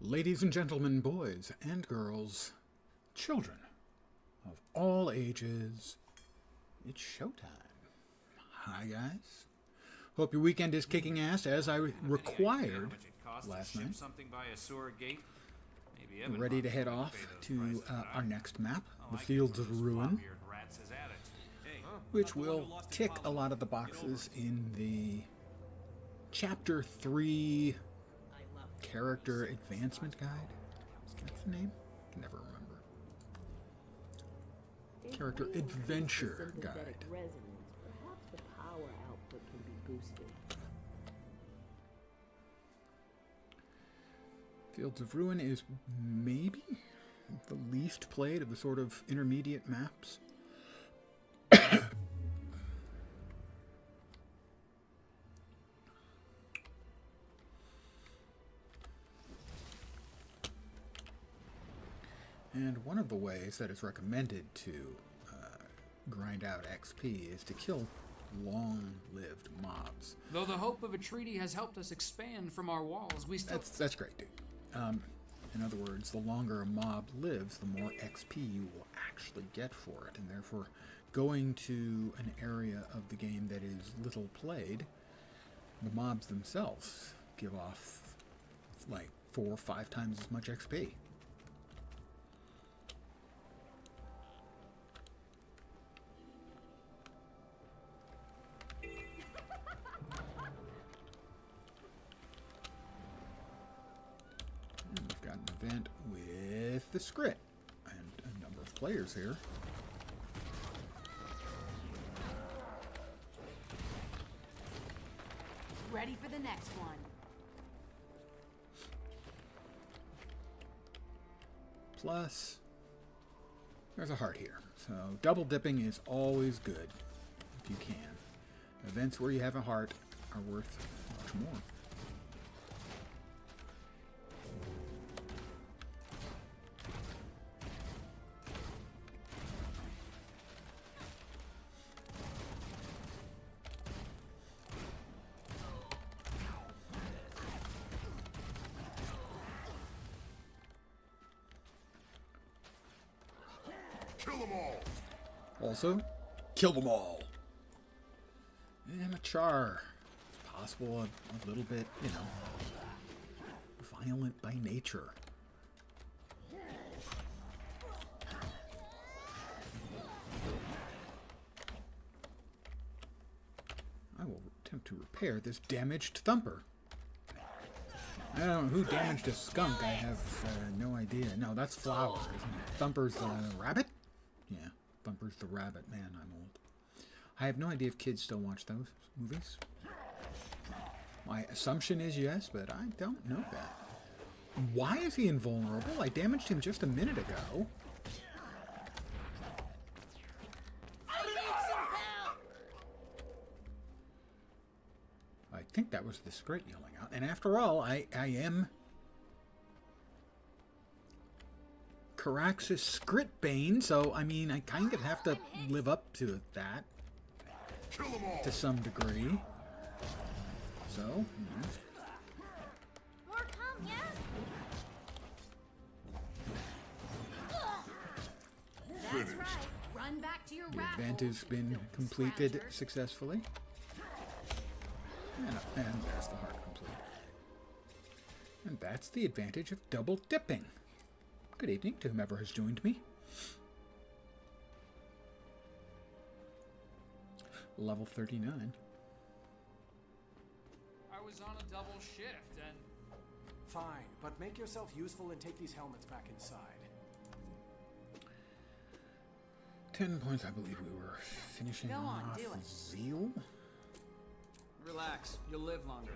Ladies and gentlemen, boys and girls, children of all ages, it's showtime. Hi, guys. Hope your weekend is kicking ass as I required last night. We're ready to head off to our next map, the Fields of Ruin, which will tick a lot of the boxes in the Chapter 3 Character Advancement Guide. That's the name? I can never remember. Character Adventure Guide. Perhaps the power output can be boosted. Fields of Ruin is maybe the least played of the sort of intermediate maps. And one of the ways that is recommended to grind out XP is to kill long-lived mobs. Though the hope of a treaty has helped us expand from our walls, we still... That's great, dude. In other words, the longer a mob lives, the more XP you will actually get for it. And therefore, going to an area of the game that is little played, the mobs themselves give off like 4 or 5 times as much XP. Event with the Skrit and a number of players here. Ready for the next one. Plus, there's a heart here. So double dipping is always good if you can. Events where you have a heart are worth much more. Kill them all. Also, kill them all. And a char. It's possible a little bit, you know, violent by nature. I will attempt to repair this damaged thumper. I don't know who damaged a skunk. I have no idea. No, that's Flower, isn't it? Thumper's the rabbit? Yeah, Thumper's the rabbit. Man, I'm old. I have no idea if kids still watch those movies. My assumption is yes, but I don't know that. Why is he invulnerable? I damaged him just a minute ago. I think that was the Skrit yelling out. And after all, I am Karaxxus Skritbane, so I mean, I kind of have to live up to that to some degree. So, you know. More come, yes? That's right. Run back to your The raffle. event has been completed successfully. And there's the heart complete. And that's the advantage of double dipping. Good evening to whomever has joined me. Level 39. I was on a double shift and... Fine, but make yourself useful and take these helmets back inside. 10 points, I believe we were finishing Go on, off do it. Zeal. Relax, you'll live longer.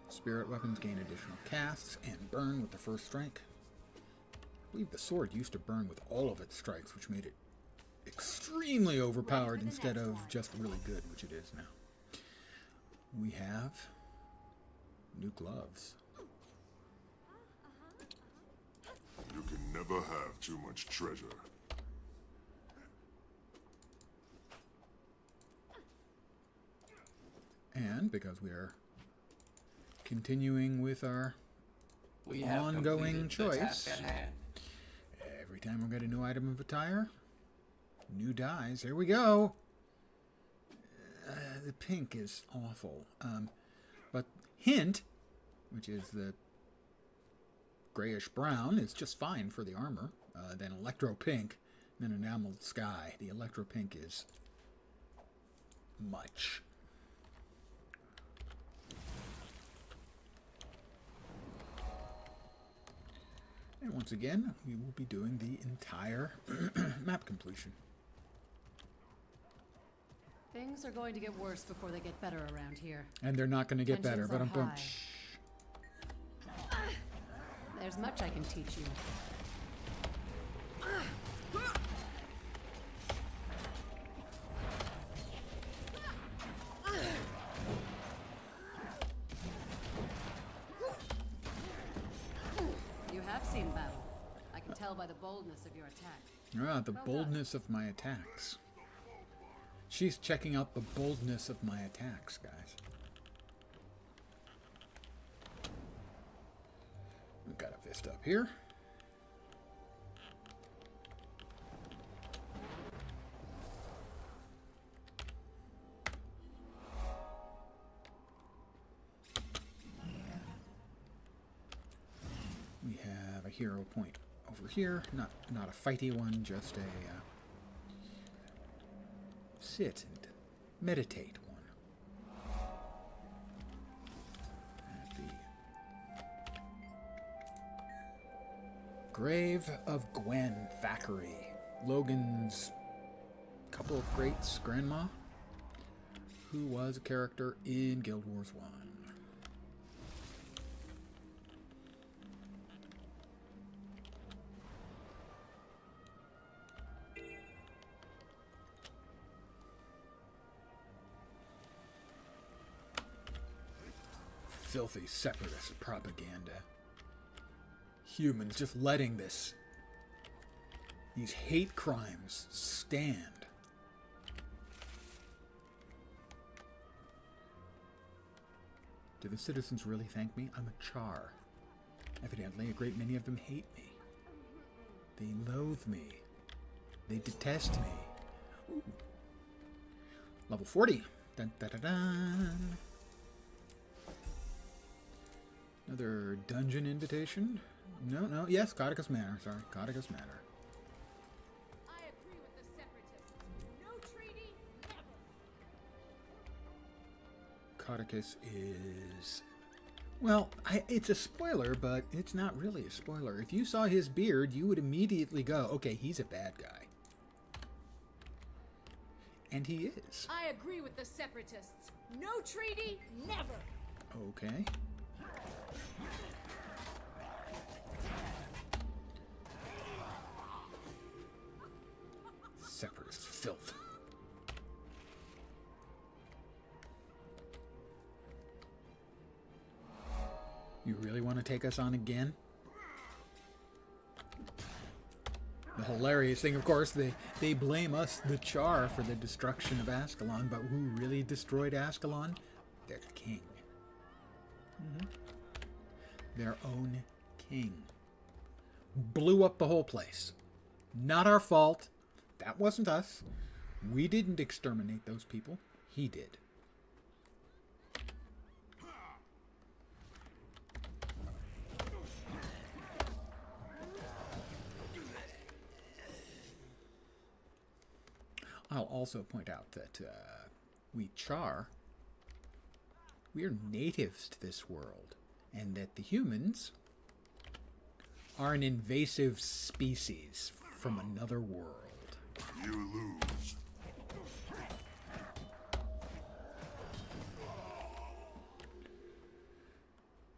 Spirit weapons gain additional casts and burn with the first strike. I believe the sword used to burn with all of its strikes, which made it extremely overpowered instead of just really good, which it is now. We have new gloves. You can never have too much treasure. And because we are continuing with our We have ongoing completed the task choice. at hand. Every time we get a new item of attire, new dyes. Here we go. The pink is awful. But hint, which is the grayish brown, is just fine for the armor. Then electro pink, then enameled sky. The electro pink is much. And once again, we will be doing the entire map completion. Things are going to get worse before they get better around here. And they're not going to get better, Tensions but are I'm high. There's much I can teach you. You have seen battle. I can tell by the boldness of your attack. The boldness of my attacks. She's checking out the boldness of my attacks, guys. We've got a Vista up here. We have a hero point over here. Not a fighty one, just a sit and meditate one. At the Grave of Gwen Thackeray, Logan's couple of greats grandma, who was a character in Guild Wars 1. Filthy separatist propaganda. Humans just letting these hate crimes stand. Do the citizens really thank me? I'm a char. Evidently, a great many of them hate me. They loathe me. They detest me. Ooh. Level 40. Dun, dun, dun, dun. Another dungeon invitation? No. Yes, Karaxxus Manor. Sorry, Karaxxus Manor. I agree with the separatists. No treaty, never. Karaxxus is... Well, it's a spoiler, but it's not really a spoiler. If you saw his beard, you would immediately go, okay, he's a bad guy. And he is. I agree with the separatists. No treaty, never. Okay. Separatist filth. You really want to take us on again? The hilarious thing, of course, they blame us, the Char, for the destruction of Ascalon, but who really destroyed Ascalon? Their king. Their own king. Blew up the whole place. Not our fault. That wasn't us. We didn't exterminate those people. He did. I'll also point out that we Char, we are natives to this world, and that the humans are an invasive species from another world. You lose.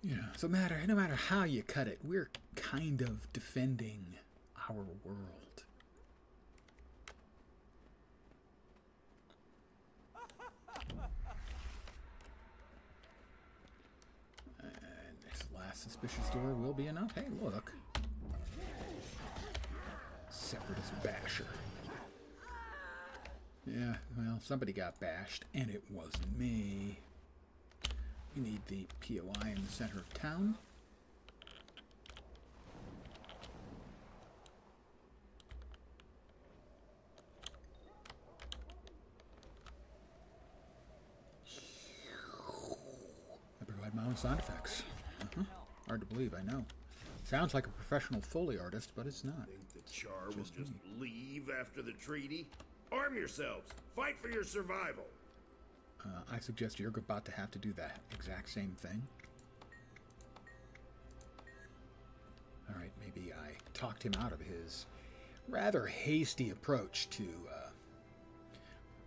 Yeah, so no matter how you cut it, we're kind of defending our world. And this last suspicious door will be enough. Hey, look. Separatist basher. Yeah, well, somebody got bashed, and it wasn't me. We need the POI in the center of town. I provide my own sound effects. Hard to believe, I know. Sounds like a professional Foley artist, but it's not. Think the Char will just leave after the treaty? Arm yourselves! Fight for your survival! I suggest you're about to have to do that exact same thing. Alright, maybe I talked him out of his rather hasty approach to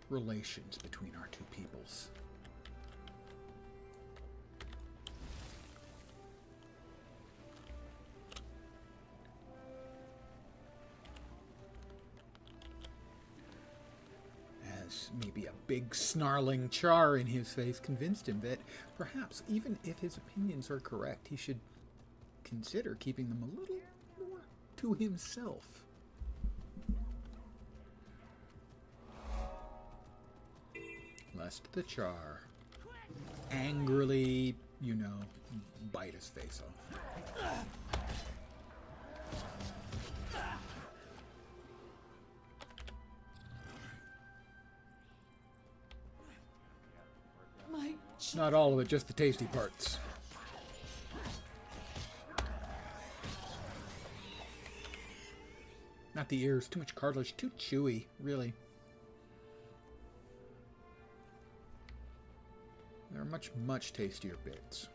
relations between our two peoples. Maybe a big snarling Char in his face convinced him that perhaps even if his opinions are correct, he should consider keeping them a little more to himself. Lest the Char angrily, you know, bite his face off. Not all of it, just the tasty parts. Not the ears, too much cartilage, too chewy, really. There are much, much tastier bits.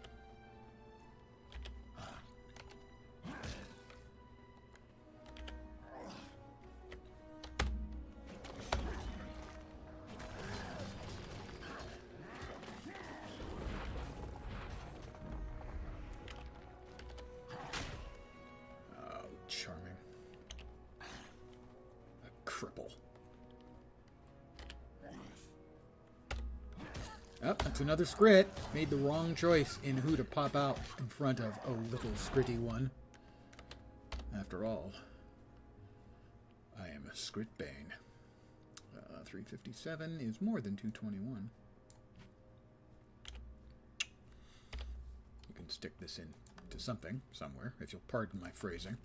Oh, that's another Skrit. Made the wrong choice in who to pop out in front of a little Skritty one. After all, I am a Skritbane. 357 is more than 221. You can stick this into something, somewhere, if you'll pardon my phrasing.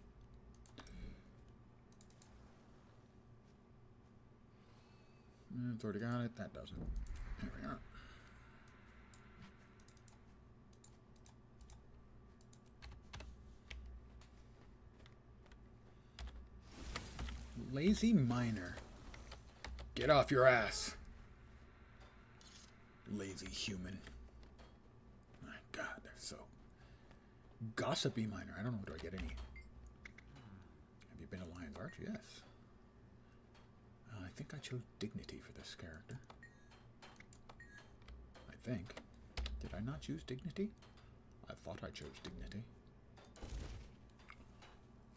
It's already got it. That doesn't. There we are. Lazy miner. Get off your ass. Lazy human. My God, they're so gossipy miner. I don't know. Do I get any? Have you been a Lion's Arch? Yes. I think I chose dignity for this character. I think. Did I not choose dignity? I thought I chose dignity.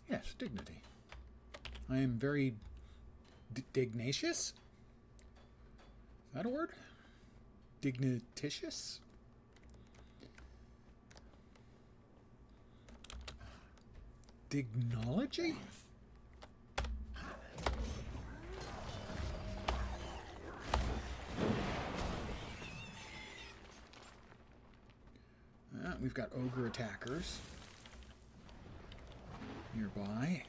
Yes, dignity. I am very dignatious? Is that a word? Dignititious? Dignology? We've got ogre attackers nearby.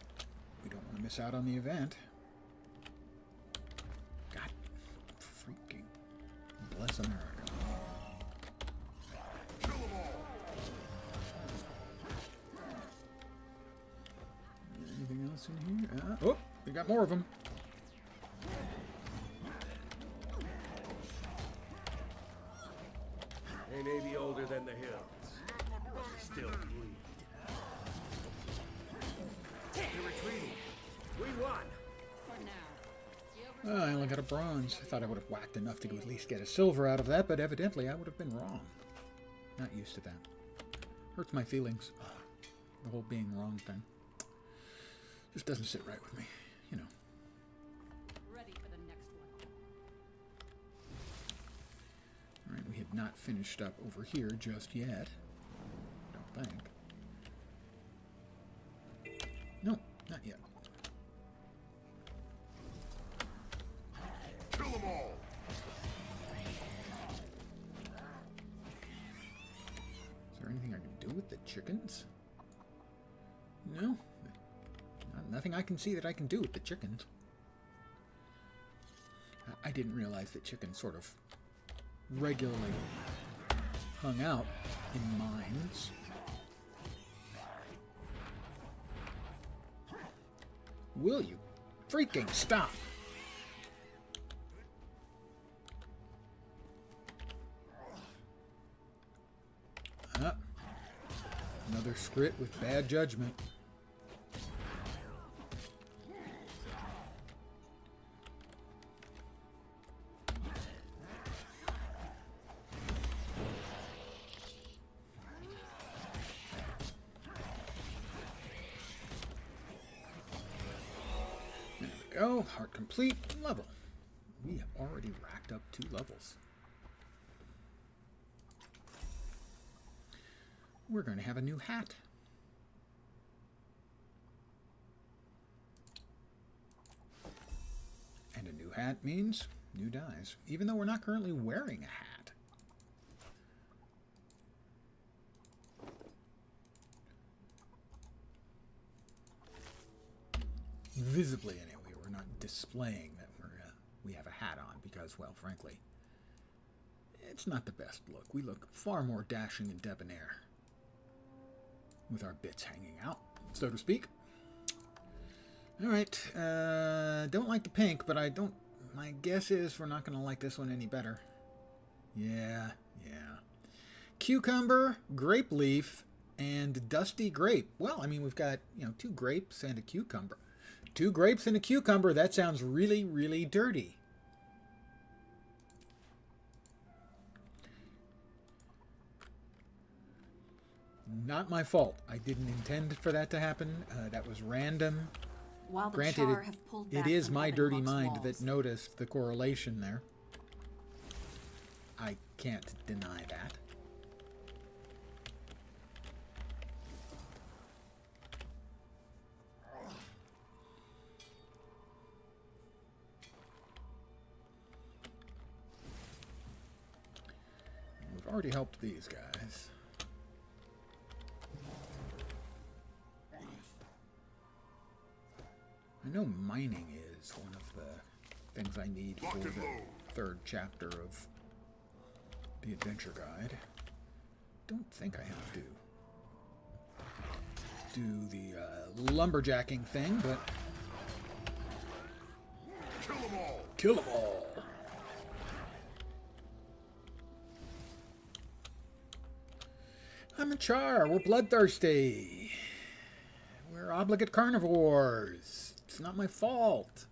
We don't want to miss out on the event. God freaking bless America. Kill them all. Anything else in here? Oh, we got more of them. Ain't any older than the hills. Still bleed. You're retreating. We won. For now. I only got a bronze. I thought I would have whacked enough to at least get a silver out of that, but evidently I would have been wrong. Not used to that. Hurts my feelings. The whole being wrong thing. Just doesn't sit right with me, you know. Ready for the next one. Alright, we had not finished up over here just yet. Don't think. No, not yet. Kill them all. chickens? No. Nothing I can see that I can do with the chickens. I didn't realize that chickens sort of regularly hung out in mines. Will you freaking stop? Another Skrit with bad judgment. There we go. Heart complete. Level. We have already racked up 2 levels. We're going to have a new hat. And a new hat means new dies, even though we're not currently wearing a hat. Visibly, anyway, we're not displaying that we have a hat on because, well, frankly, it's not the best look. We look far more dashing and debonair with our bits hanging out, so to speak. Alright, don't like the pink, but my guess is we're not going to like this one any better. Yeah. Cucumber, grape leaf, and dusty grape. Well, I mean, we've got, 2 grapes and a cucumber. 2 grapes and a cucumber, that sounds really, really dirty. Not my fault. I didn't intend for that to happen. That was random. While the Granted, Char have pulled it back is from my Evan dirty Hawk's mind walls, that noticed the correlation there. I can't deny that. We've already helped these guys. I know mining is one of the things I need for the 3rd chapter of the adventure guide. Don't think I have to do the lumberjacking thing, but Kill them all! kill them all! I'm a Char. We're bloodthirsty. We're obligate carnivores. It's not my fault.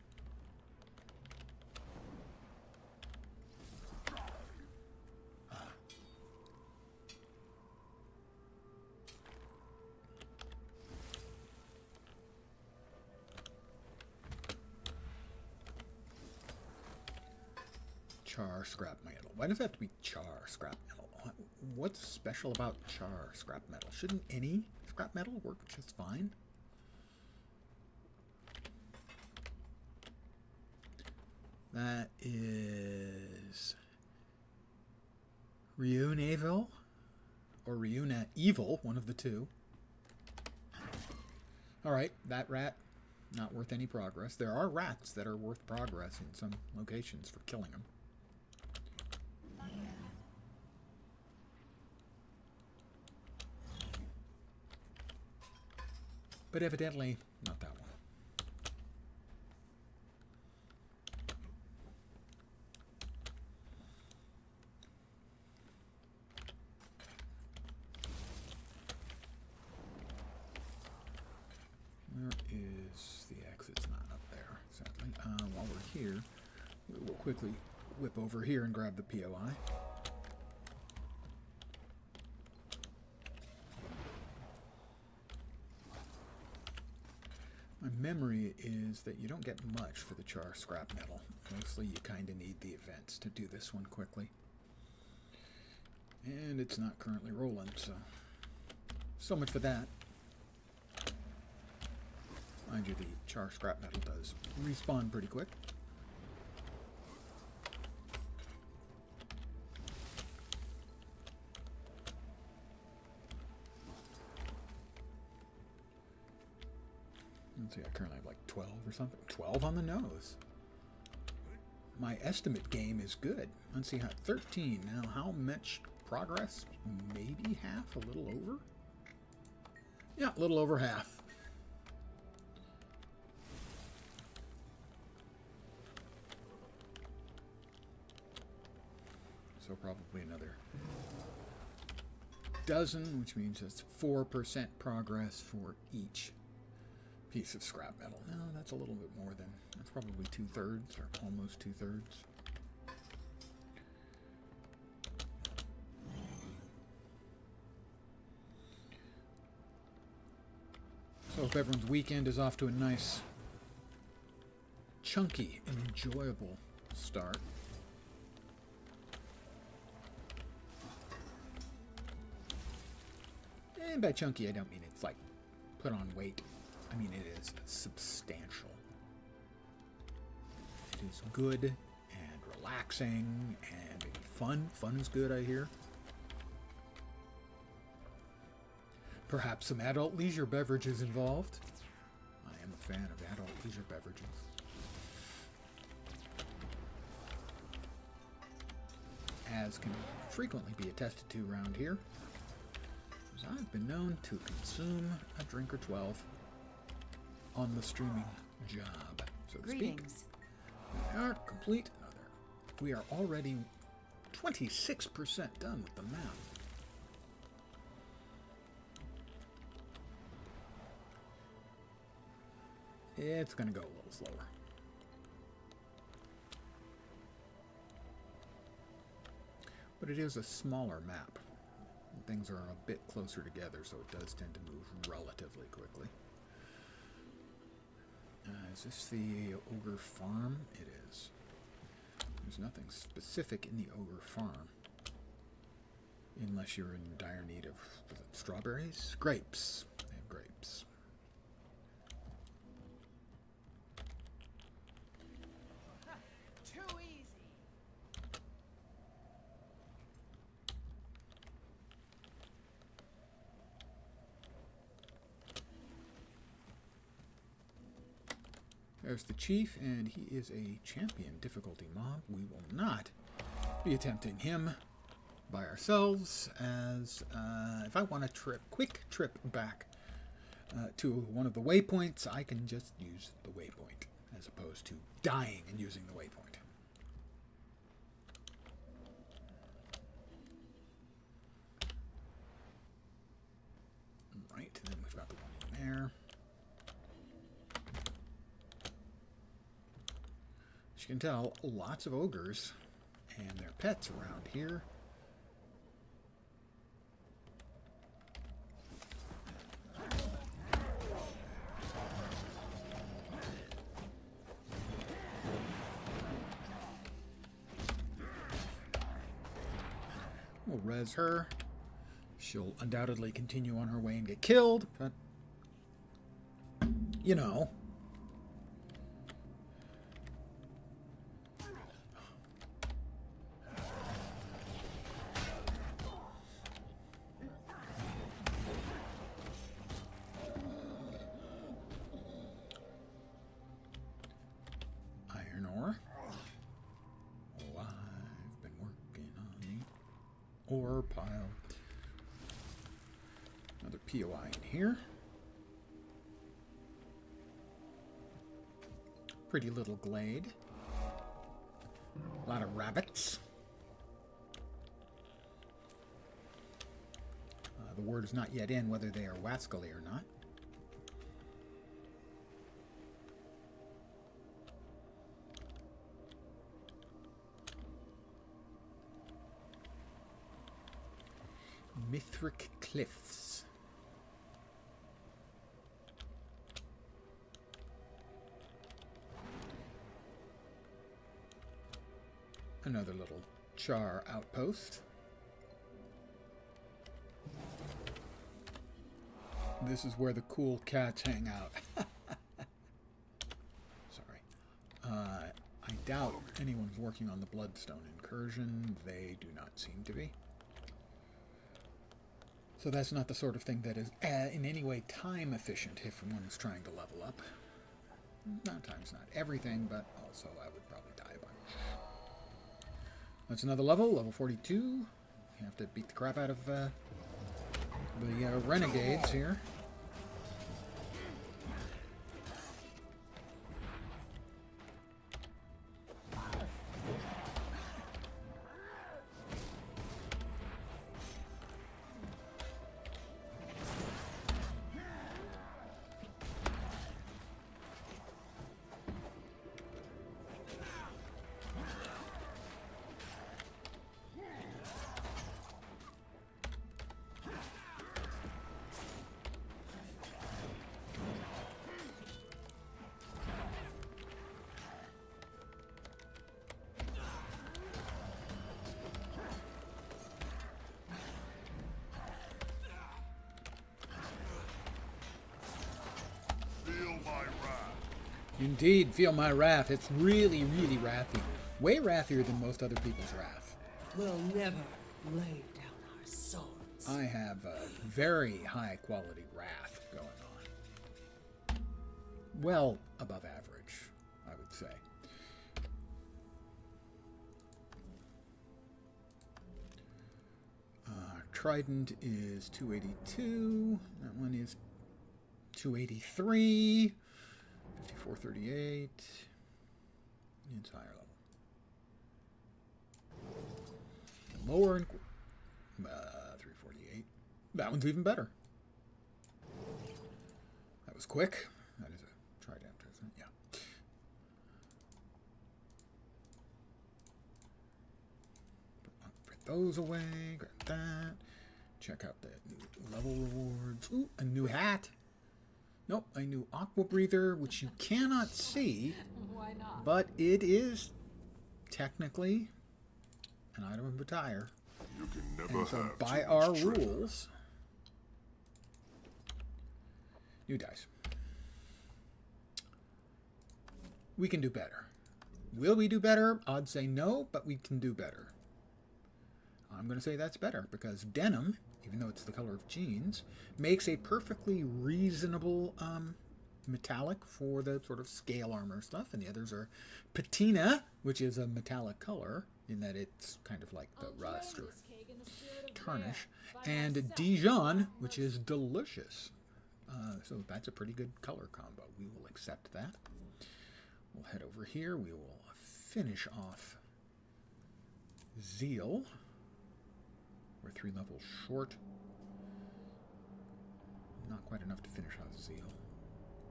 Char scrap metal. Why does it have to be char scrap metal? What's special about char scrap metal? Shouldn't any scrap metal work just fine? That is Ryuna Evil or Ryuna Evil, one of the two. Alright, that rat, not worth any progress. There are rats that are worth progress in some locations for killing them. But evidently, not that one. Where is the exit's not up there, sadly. While we're here, we will quickly whip over here and grab the POI. My memory is that you don't get much for the char scrap metal. Mostly you kind of need the events to do this one quickly. And it's not currently rolling, so much for that. Mind you, the char scrap metal does respawn pretty quick. something. 12 on the nose. My estimate game is good. Let's see how 13. Now, how much progress? Maybe half, a little over? Yeah, a little over half. So probably another dozen, which means that's 4% progress for each piece of scrap metal. No, that's a little bit more than, that's probably 2/3 or almost 2/3. So if everyone's weekend is off to a nice, chunky, enjoyable start. And by chunky, I don't mean it's like put on weight. I mean it is substantial. It is good and relaxing and maybe fun. Fun is good, I hear. Perhaps some adult leisure beverages involved. I am a fan of adult leisure beverages. As can frequently be attested to around here. I've been known to consume a drink or 12 on the streaming job, so to Greetings. speak. We are complete. We are already 26% done with the map. It's going to go a little slower. But it is a smaller map. Things are a bit closer together, so it does tend to move relatively quickly. Is this the Ogre Farm? It is. There's nothing specific in the Ogre Farm. Unless you're in dire need of strawberries? Grapes. They have grapes. Too easy. There's the chief, and he is a champion difficulty mob. We will not be attempting him by ourselves, as if I want a quick trip back to one of the waypoints, I can just use the waypoint, as opposed to dying and using the waypoint. Right, and then we've got the one in there. As you can tell, lots of ogres and their pets around here. We'll res her. She'll undoubtedly continue on her way and get killed, but you know. Iron ore. Oh, I've been working on the ore pile. Another POI in here. Pretty little glade. A lot of rabbits. The word is not yet in whether they are wascally or not. Mithric Cliffs. Another little char outpost. This is where the cool cats hang out. Sorry. I doubt anyone's working on the Bloodstone incursion. They do not seem to be. So that's not the sort of thing that is in any way time efficient if one is trying to level up. Sometimes not everything, but also I would probably die a bunch. That's another level, level 42. You have to beat the crap out of the renegades here. Indeed, feel my wrath. It's really, really wrathy. Way wrathier than most other people's wrath. We'll never lay down our swords. I have a very high quality wrath going on. Well above average, I would say. Trident is 282. That one is 283. 5438. It's higher level. Lower in 348. That one's even better. That was quick. That is a trident, isn't it? Yeah. Put those away. Grab that. Check out the new level rewards. Ooh, a new hat. Nope, a new aqua breather, which you cannot see. Why not? But it is technically an item of attire. You can never And so have by too our much treasure. rules, new dice. We can do better. Will we do better? I'd say no, but we can do better. I'm going to say that's better because denim, even though it's the color of jeans, makes a perfectly reasonable metallic for the sort of scale armor stuff, and the others are patina, which is a metallic color in that it's kind of like the rust or tarnish, and Dijon, which is delicious. So that's a pretty good color combo. We will accept that. We'll head over here. We will finish off Zeal. We're 3 levels short. Not quite enough to finish off Zeal.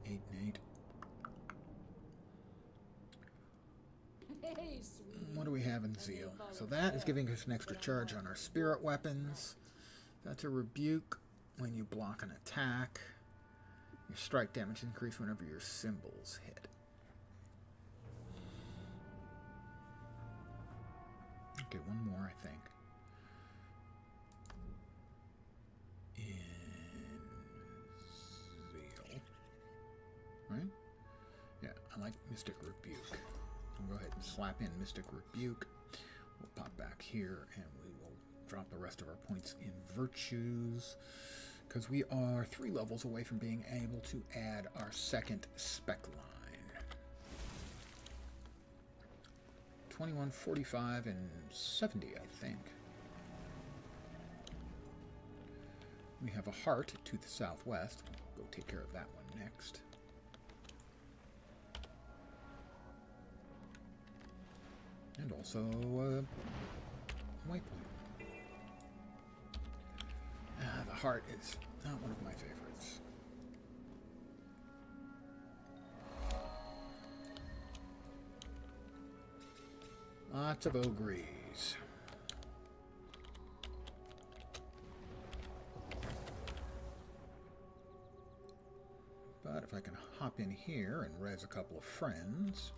8 and 8. Hey, sweetie. What do we have in Zeal? So that is giving us an extra charge on our spirit weapons. That's a rebuke when you block an attack. Your strike damage increase whenever your symbols hit. Okay, one more, I think. In Zeal. Right? Yeah, I like Mystic Rebuke. We'll go ahead and slap in Mystic Rebuke. We'll pop back here and we will drop the rest of our points in Virtues, because we are 3 levels away from being able to add our second spec line. 21, 45, and 70, I think. We have a heart to the southwest. We'll go take care of that one next. And also waypoint. The heart is not one of my favorites. Lots of ogres. But if I can hop in here and res a couple of friends,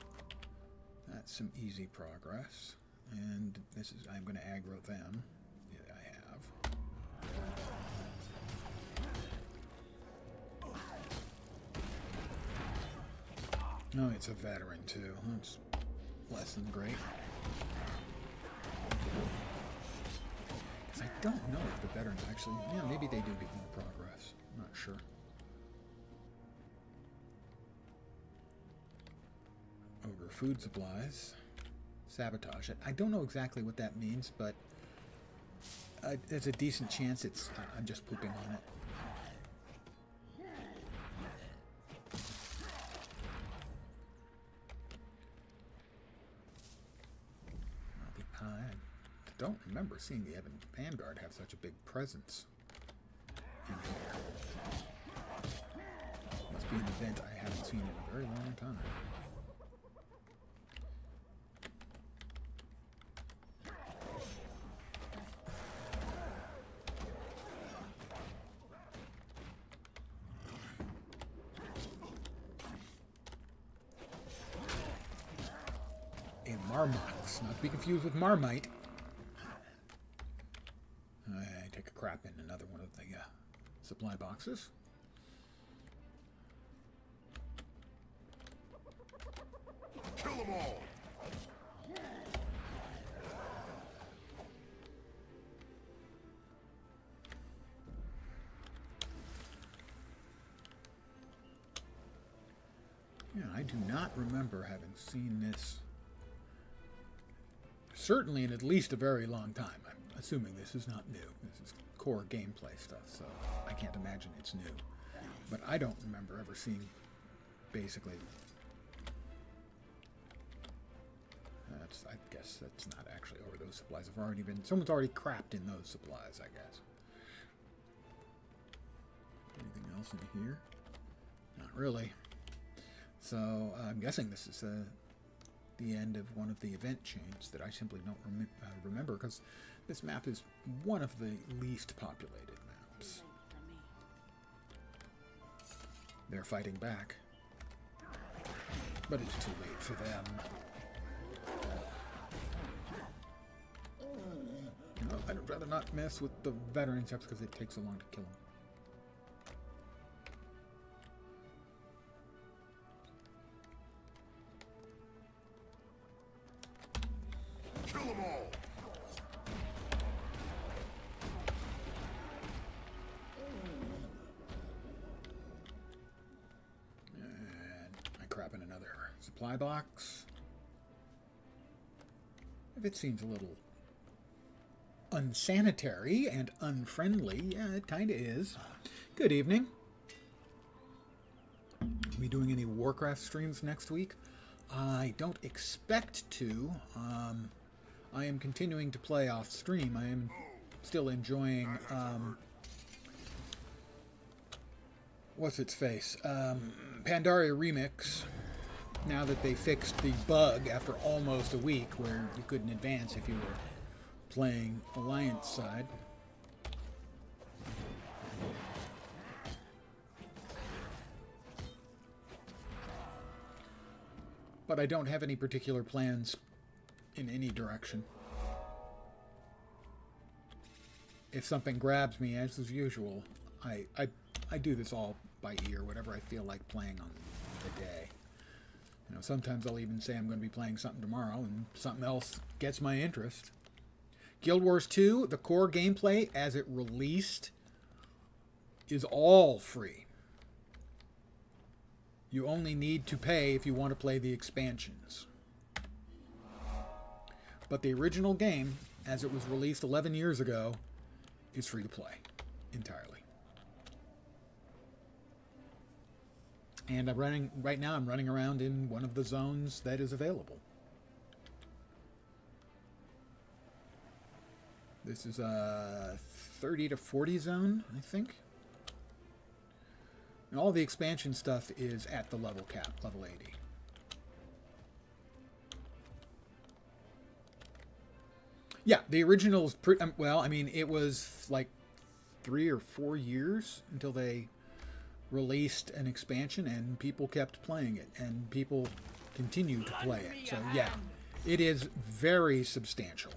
that's some easy progress. And this is, I'm going to aggro them. Yeah, I have. No, it's a veteran too. That's less than great. Because I don't know if the veterans actually, yeah, maybe they do get more progress. I'm not sure. Over food supplies. Sabotage it. I don't know exactly what that means, but there's a decent chance it's... I'm just pooping on it. I don't remember seeing the Evan Vanguard have such a big presence in here. Must be an event I haven't seen in a very long time. A Marmox, not to be confused with Marmite. I take a crap in another one of the supply boxes. Kill them all! Yeah, I do not remember having seen this. Certainly in at least a very long time. I'm assuming this is not new. This is core gameplay stuff, so I can't imagine it's new. But I don't remember ever seeing, basically... I guess that's not actually over. Those supplies have already been... Someone's already crapped in those supplies, I guess. Anything else in here? Not really. So, I'm guessing this is the end of one of the event chains that I simply don't remember, because this map is one of the least populated maps. They're fighting back. But it's too late for them. No, I'd rather not mess with the veteran steps because it takes so long to kill them. Kill them all! And I crap in another supply box. If it seems a little unsanitary and unfriendly, yeah, it kind of is. Good evening. Are we doing any Warcraft streams next week? I don't expect to. I am continuing to play off stream. I am still enjoying, what's its face? Pandaria Remix. Now that they fixed the bug after almost a week where you couldn't advance if you were playing Alliance side. But I don't have any particular plans in any direction. If something grabs me, as is usual, I do this all by ear, whatever I feel like playing on the day. You know, sometimes I'll even say I'm going to be playing something tomorrow, and something else gets my interest. Guild Wars 2, the core gameplay as it released, is all free. You only need to pay if you want to play the expansions. But the original game, as it was released 11 years ago, is free to play entirely. And right now I'm running around in one of the zones that is available. This is a 30 to 40 zone, I think. And all the expansion stuff is at the level cap, level 80. Yeah, the original is pretty... well, I mean, it was like 3 or 4 years until they released an expansion, and people kept playing it, and people continue to play it. So, yeah, it is very substantial.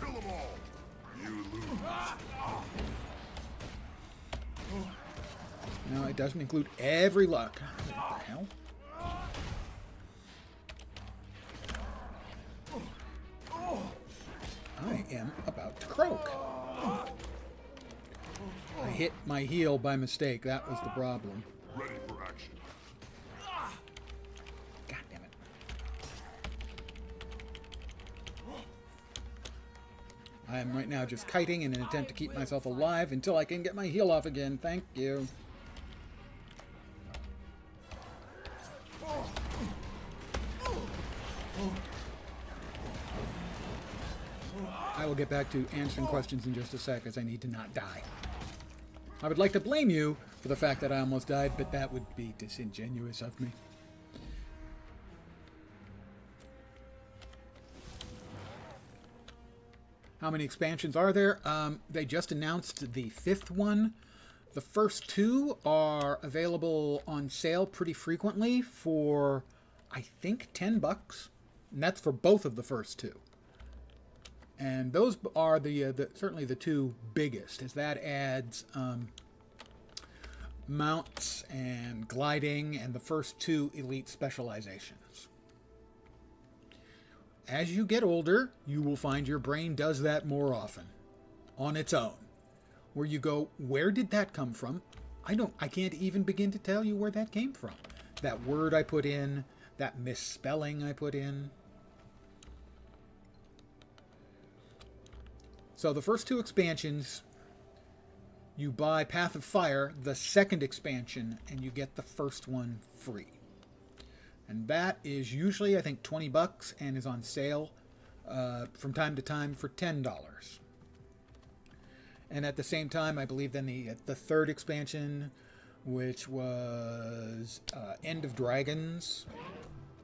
Kill them all! You lose. No, it doesn't include every luck. What the hell? I am about to croak. I hit my heel by mistake. That was the problem. Ready for action. I am right now just kiting in an attempt to keep myself alive until I can get my heal off again. Thank you. I will get back to answering questions in just a sec, as I need to not die. I would like to blame you for the fact that I almost died, but that would be disingenuous of me. How many expansions are there? They just announced the 5th one. The first 2 are available on sale pretty frequently for, I think, $10. And that's for both of the first 2. And those are certainly the 2 biggest, as that adds mounts and gliding and the first 2 elite specializations. As you get older, you will find your brain does that more often, on its own. Where you go, where did that come from? I can't even begin to tell you where that came from. That word I put in, that misspelling I put in. So the first 2 expansions, you buy Path of Fire, the second expansion, and you get the first one free. And that is usually, I think, $20 and is on sale from time to time for $10. And at the same time, I believe then the third expansion, which was End of Dragons,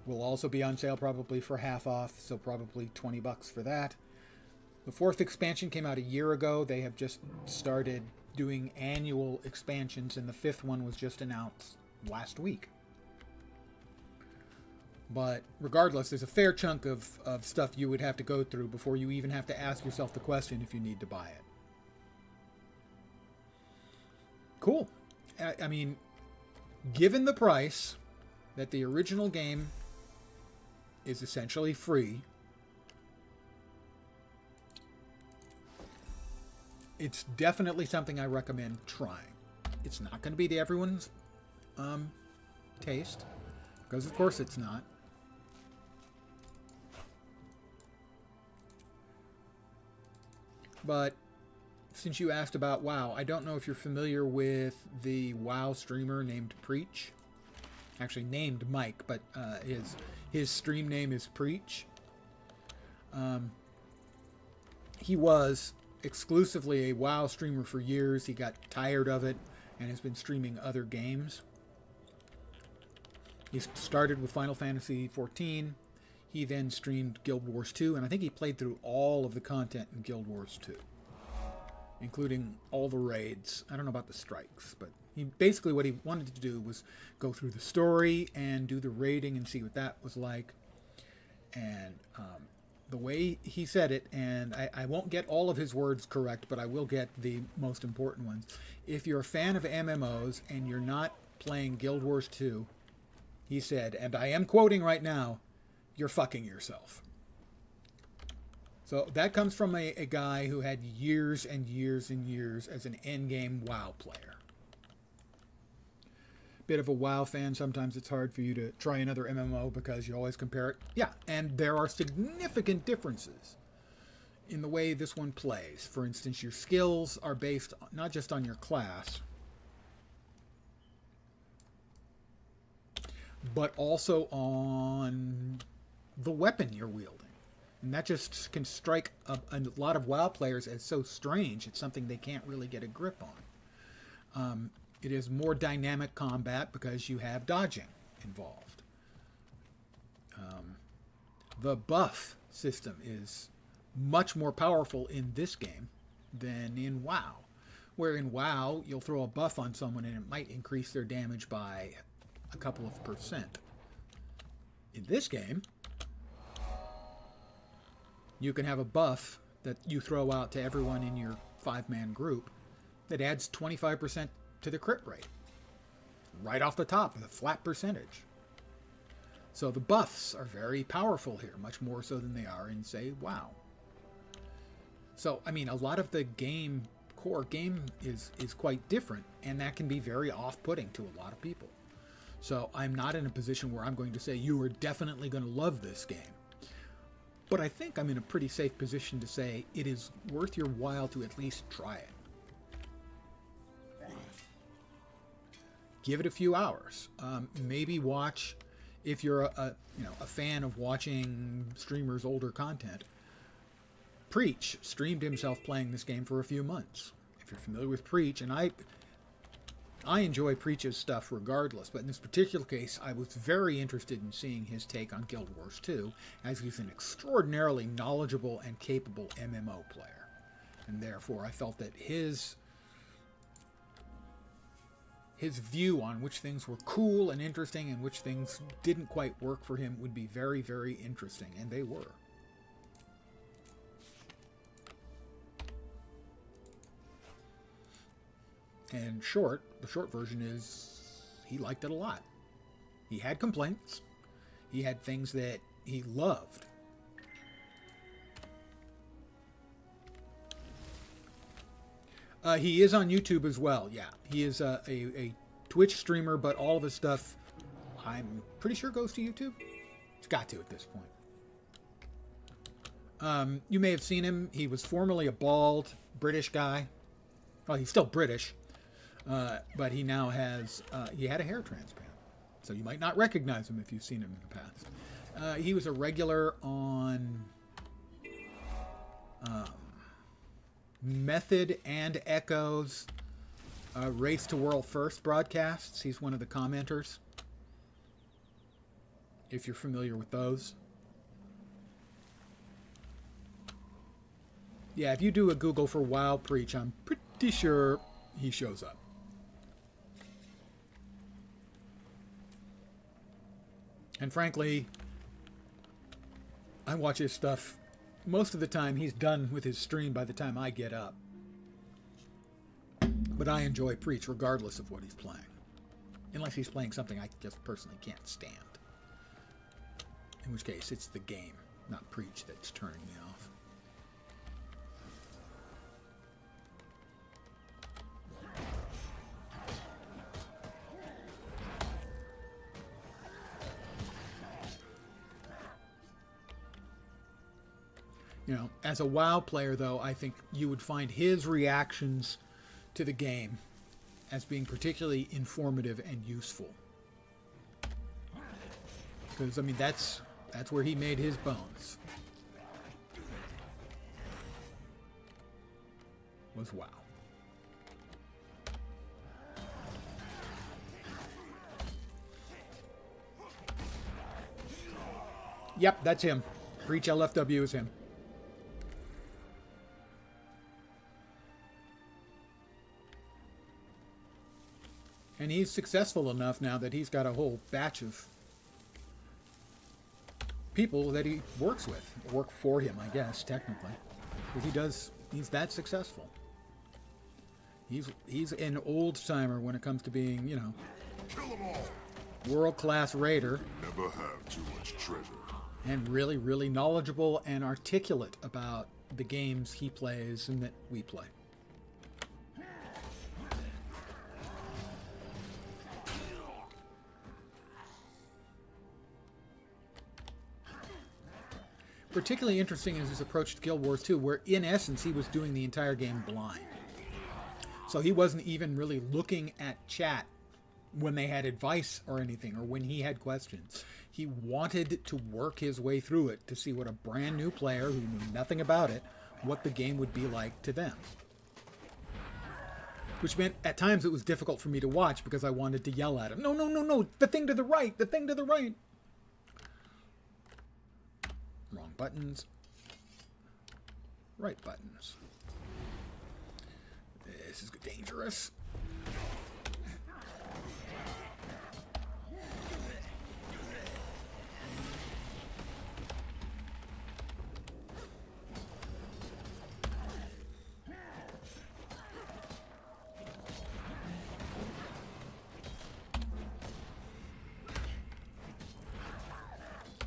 will also be on sale probably for half off, so probably $20 for that. The 4th expansion came out a year ago. They have just started doing annual expansions, and the 5th one was just announced last week. But regardless, there's a fair chunk of stuff you would have to go through before you even have to ask yourself the question if you need to buy it. Cool. I mean, given the price that the original game is essentially free, it's definitely something I recommend trying. It's not going to be to everyone's taste, because of course it's not. But since you asked about WoW, I don't know if you're familiar with the WoW streamer named Preach. Actually named Mike, but his stream name is Preach. He was exclusively a WoW streamer for years. He got tired of it and has been streaming other games. He started with Final Fantasy XIV. He then streamed Guild Wars 2, and I think he played through all of the content in Guild Wars 2, including all the raids. I don't know about the strikes, but basically what he wanted to do was go through the story and do the raiding and see what that was like. And the way he said it, and I won't get all of his words correct, but I will get the most important ones. If you're a fan of MMOs and you're not playing Guild Wars 2, he said, and I am quoting right now, you're fucking yourself. So that comes from a guy who had years and years and years as an endgame WoW player. Bit of a WoW fan, sometimes it's hard for you to try another MMO because you always compare it. Yeah, and there are significant differences in the way this one plays. For instance, your skills are based not just on your class, but also on the weapon you're wielding. And that just can strike a lot of WoW players as so strange. It's something they can't really get a grip on. It is more dynamic combat because you have dodging involved. The buff system is much more powerful in this game than in WoW. Where in WoW, you'll throw a buff on someone and it might increase their damage by a couple of percent. In this game, you can have a buff that you throw out to everyone in your 5-man group that adds 25% to the crit rate. Right off the top with a flat percentage. So the buffs are very powerful here, much more so than they are in, say, WoW. So, I mean, a lot of the core game is quite different, and that can be very off-putting to a lot of people. So I'm not in a position where I'm going to say, you are definitely going to love this game. But I think I'm in a pretty safe position to say it is worth your while to at least try it. Give it a few hours. Maybe watch, if you're a fan of watching streamers' older content. Preach streamed himself playing this game for a few months. If you're familiar with Preach, and I enjoy Preach's stuff regardless, but in this particular case, I was very interested in seeing his take on Guild Wars 2, as he's an extraordinarily knowledgeable and capable MMO player. And therefore, I felt that his view on which things were cool and interesting and which things didn't quite work for him would be very, very interesting, and they were. And the short version is he liked it a lot. He had complaints. He had things that he loved. He is on YouTube as well, yeah. He is a Twitch streamer, but all of his stuff, I'm pretty sure, goes to YouTube. It's got to at this point. You may have seen him. He was formerly a bald British guy. Well, he's still British. But he now has, he had a hair transplant. So you might not recognize him if you've seen him in the past. He was a regular on Method and Echo's Race to World First broadcasts. He's one of the commenters, if you're familiar with those. Yeah, if you do a Google for WoW Preach, I'm pretty sure he shows up. And frankly, I watch his stuff. Most of the time, he's done with his stream by the time I get up. But I enjoy Preach regardless of what he's playing. Unless he's playing something I just personally can't stand. In which case, it's the game, not Preach, that's turning me off. You know, as a WoW player, though, I think you would find his reactions to the game as being particularly informative and useful. Because, I mean, that's where he made his bones. Was WoW. Yep, that's him. Preach LFW is him. And he's successful enough now that he's got a whole batch of people that he works with. Work for him, I guess, technically. Because he's that successful. He's an old-timer when it comes to being, you know, Kill 'em all. world-class raider. Never have too much treasure. And really, really knowledgeable and articulate about the games he plays and that we play. Particularly interesting is his approach to Guild Wars 2, where in essence he was doing the entire game blind. So he wasn't even really looking at chat when they had advice or anything, or when he had questions. He wanted to work his way through it to see what a brand new player who knew nothing about it, what the game would be like to them. Which meant at times it was difficult for me to watch because I wanted to yell at him. No, no, no, no, the thing to the right, the thing to the right. Wrong buttons. Right buttons. This is dangerous.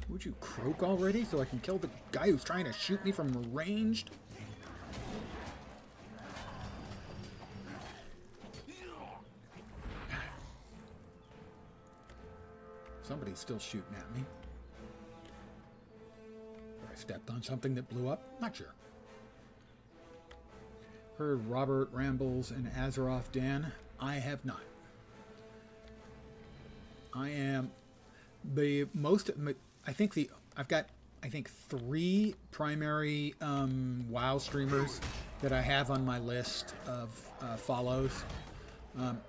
Would you croak already so I can kill the guy who's trying to shoot me from ranged? Somebody's still shooting at me. Or I stepped on something that blew up? Not sure. Heard Robert Rambles and Azeroth Dan. I have not. I am the most. I've got 3 primary WoW streamers that I have on my list of follows.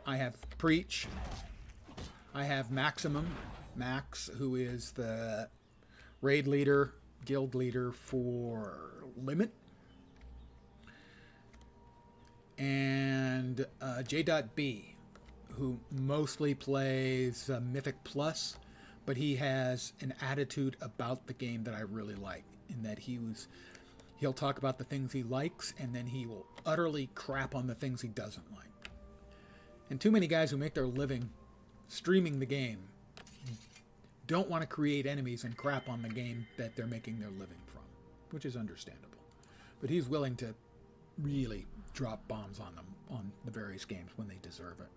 I have Preach. I have Maximum Max, who is the raid leader, guild leader for Limit. And J.B, who mostly plays Mythic Plus, but he has an attitude about the game that I really like, in that he'll talk about the things he likes, and then he will utterly crap on the things he doesn't like. And too many guys who make their living streaming the game don't want to create enemies and crap on the game that they're making their living from, which is understandable. But he's willing to really drop bombs on them on the various games when they deserve it.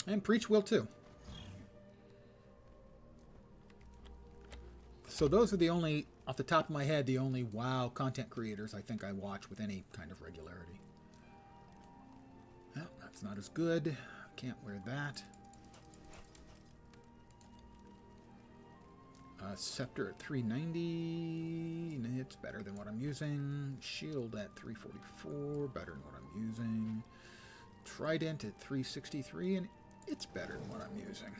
And Preach will too. So those are the only, off the top of my head, the only WoW content creators I think I watch with any kind of regularity. Well, that's not as good. Can't wear that. Scepter at 390. It's better than what I'm using. Shield at 344. Better than what I'm using. Trident at 363. And it's better than what I'm using.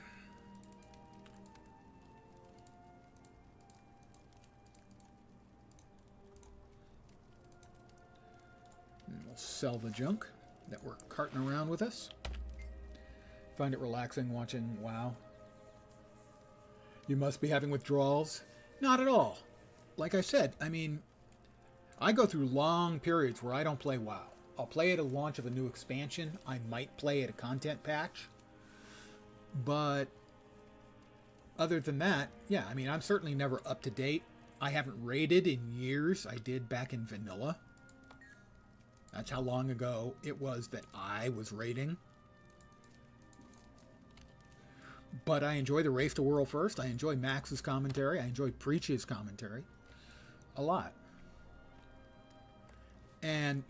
And we'll sell the junk that we're carting around with us. Find it relaxing watching WoW. You must be having withdrawals. Not at all. Like I said, I mean, I go through long periods where I don't play WoW. I'll play at a launch of a new expansion. I might play at a content patch. But other than that, yeah, I mean, I'm certainly never up to date. I haven't raided in years. I did back in vanilla. That's how long ago it was that I was raiding. But I enjoy the Race to World First. I enjoy Max's commentary. I enjoy Preach's commentary a lot. And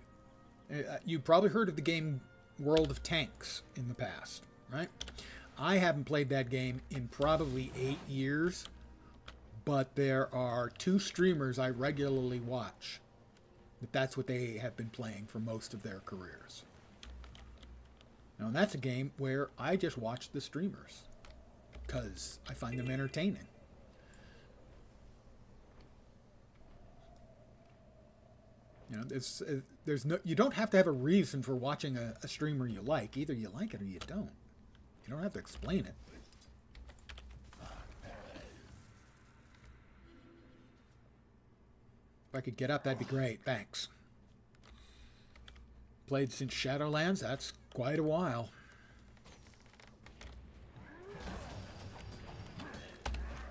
you probably heard of the game World of Tanks in the past, right? I haven't played that game in probably 8 years, but there are 2 streamers I regularly watch. That's what they have been playing for most of their careers. Now, and that's a game where I just watch the streamers, because I find them entertaining. You know, there's no, you don't have to have a reason for watching a streamer you like. Either you like it or you don't. You don't have to explain it. If I could get up, that'd be great. Thanks. Played since Shadowlands. That's quite a while.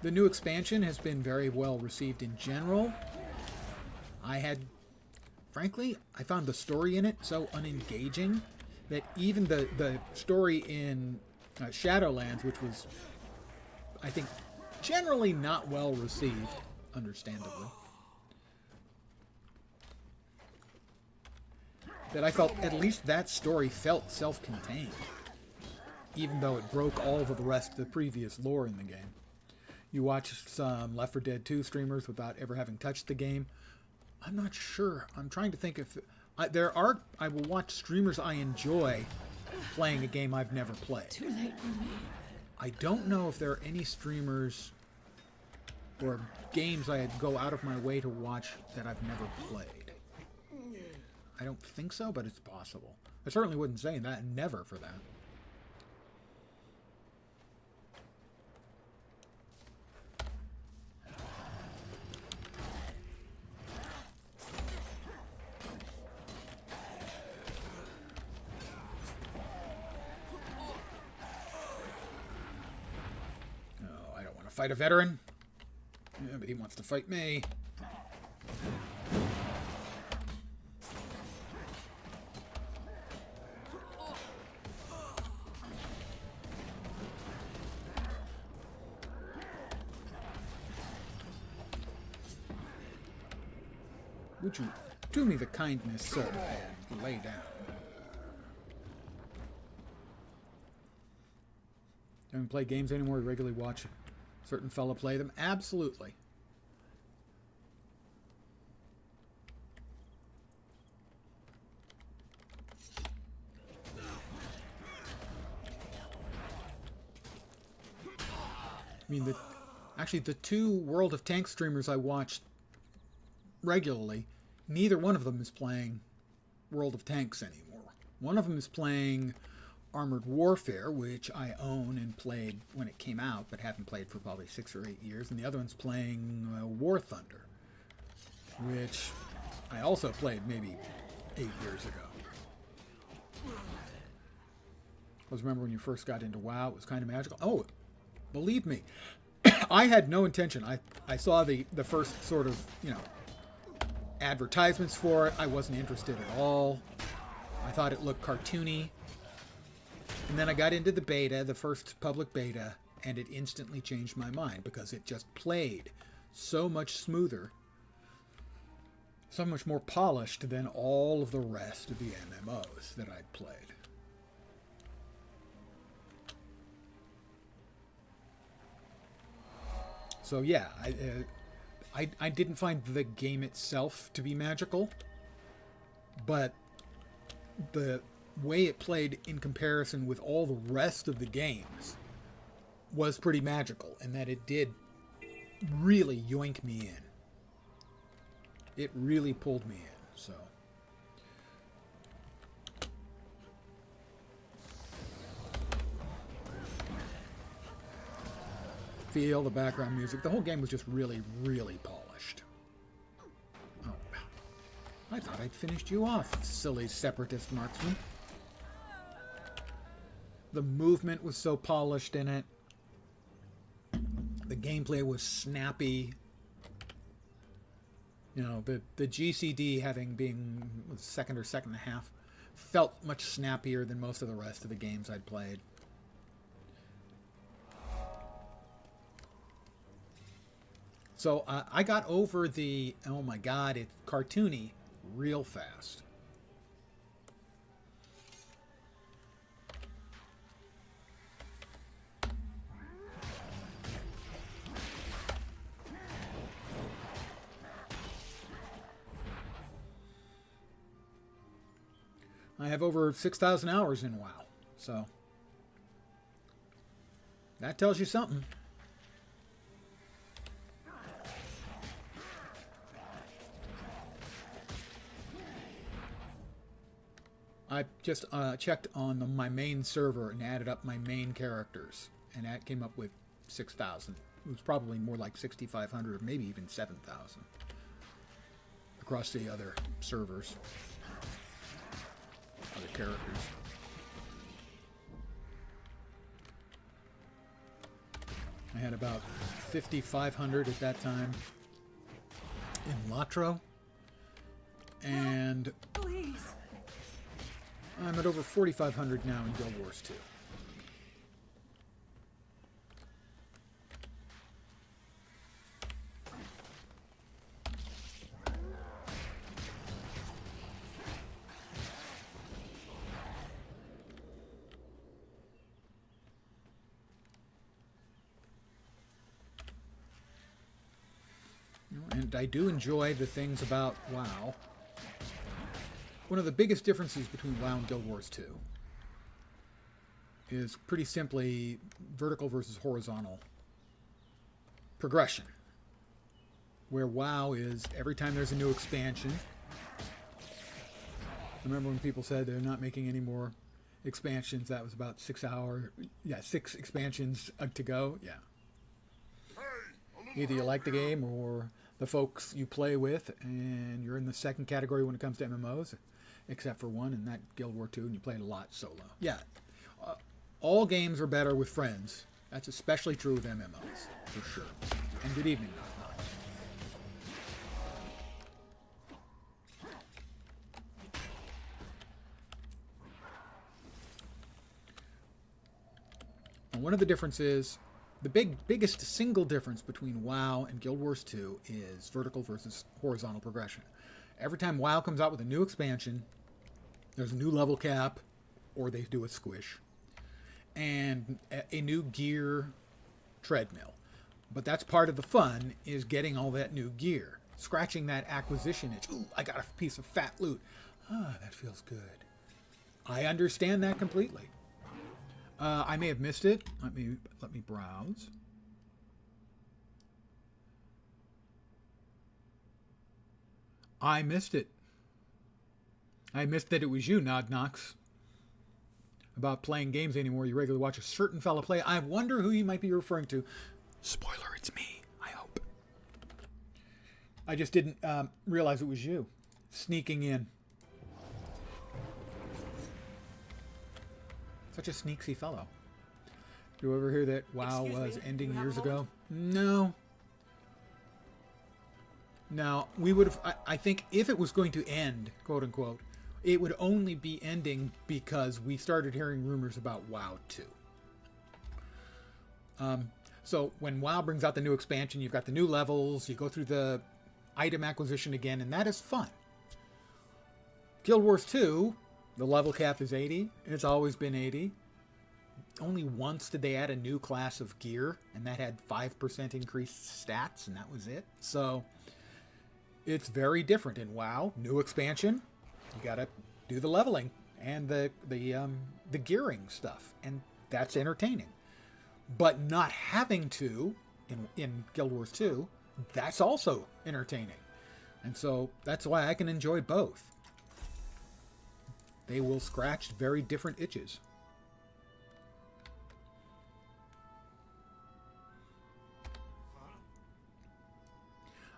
The new expansion has been very well received in general. Frankly, I found the story in it so unengaging that even the story in Shadowlands, which was, I think, generally not well received, understandably, that I felt at least that story felt self-contained, even though it broke all of the rest of the previous lore in the game. You watch some Left 4 Dead 2 streamers without ever having touched the game. I'm not sure. I'm trying to think if I will watch streamers I enjoy playing a game I've never played. Too late for me. I don't know if there are any streamers or games I'd go out of my way to watch that I've never played. I don't think so, but it's possible. I certainly wouldn't say that. Never for that. Fight a veteran. Yeah, but he wants to fight me. Would you do me the kindness, sir, and lay down? Don't play games anymore. You regularly watch a certain fella play them. Absolutely. I mean, actually, the two World of Tanks streamers I watched regularly, neither one of them is playing World of Tanks anymore. One of them is playing Armored Warfare, which I own and played when it came out, but haven't played for probably 6 or 8 years. And the other one's playing War Thunder, which I also played maybe 8 years ago. I remember when you first got into WoW, it was kind of magical. Oh, believe me, I had no intention. I saw the first sort of, advertisements for it. I wasn't interested at all. I thought it looked cartoony. And then I got into the beta, the first public beta, and it instantly changed my mind because it just played so much smoother, so much more polished than all of the rest of the MMOs that I'd played. So yeah, I didn't find the game itself to be magical, but the way it played in comparison with all the rest of the games was pretty magical, and that it did really yoink me in. It really pulled me in, so. Feel the background music. The whole game was just really, really polished. Oh, I thought I'd finished you off, silly separatist marksman. The movement was so polished in it. The gameplay was snappy. The GCD being second or second and a half felt much snappier than most of the rest of the games I'd played. So I got over the, oh my god, it's cartoony real fast. I have over 6,000 hours in WoW, so that tells you something. I just checked on my main server and added up my main characters, and that came up with 6,000. It was probably more like 6,500, or maybe even 7,000 across the other servers, other characters. I had about 5,500 at that time in Latro, and I'm at over 4,500 now in Guild Wars 2. And I do enjoy the things about WoW. One of the biggest differences between WoW and Guild Wars 2 is pretty simply vertical versus horizontal progression. Where WoW is every time there's a new expansion. Remember when people said they're not making any more expansions? That was about 6 expansions to go. Yeah. Either you like the game or the folks you play with, and you're in the second category when it comes to MMOs, except for one, and that Guild War 2, and you played a lot solo. Yeah, all games are better with friends. That's especially true with MMOs, for sure. And good evening, Knock Knock. And one of the differences, the biggest single difference between WoW and Guild Wars 2 is vertical versus horizontal progression. Every time WoW comes out with a new expansion, there's a new level cap, or they do a squish, and a new gear treadmill. But that's part of the fun, is getting all that new gear. Scratching that acquisition itch. Ooh, I got a piece of fat loot. Ah, that feels good. I understand that completely. I may have missed it. Let me browse. I missed it. I missed that it was you, Nod Knox. About playing games anymore, you regularly watch a certain fella play. I wonder who you might be referring to. Spoiler, it's me, I hope. I just didn't realize it was you. Sneaking in. Such a sneaky fellow. Did you ever hear that WoW was ending years ago? No. Now, we would have, I think if it was going to end, quote unquote, it would only be ending because we started hearing rumors about WoW 2. So when WoW brings out the new expansion, you've got the new levels, you go through the item acquisition again, and that is fun. Guild Wars 2, the level cap is 80. It's always been 80. Only once did they add a new class of gear, and that had 5% increased stats, and that was it. So it's very different in WoW. New expansion, you got to do the leveling and the gearing stuff, and that's entertaining. But not having to in Guild Wars 2, that's also entertaining. And so that's why I can enjoy both. They will scratch very different itches.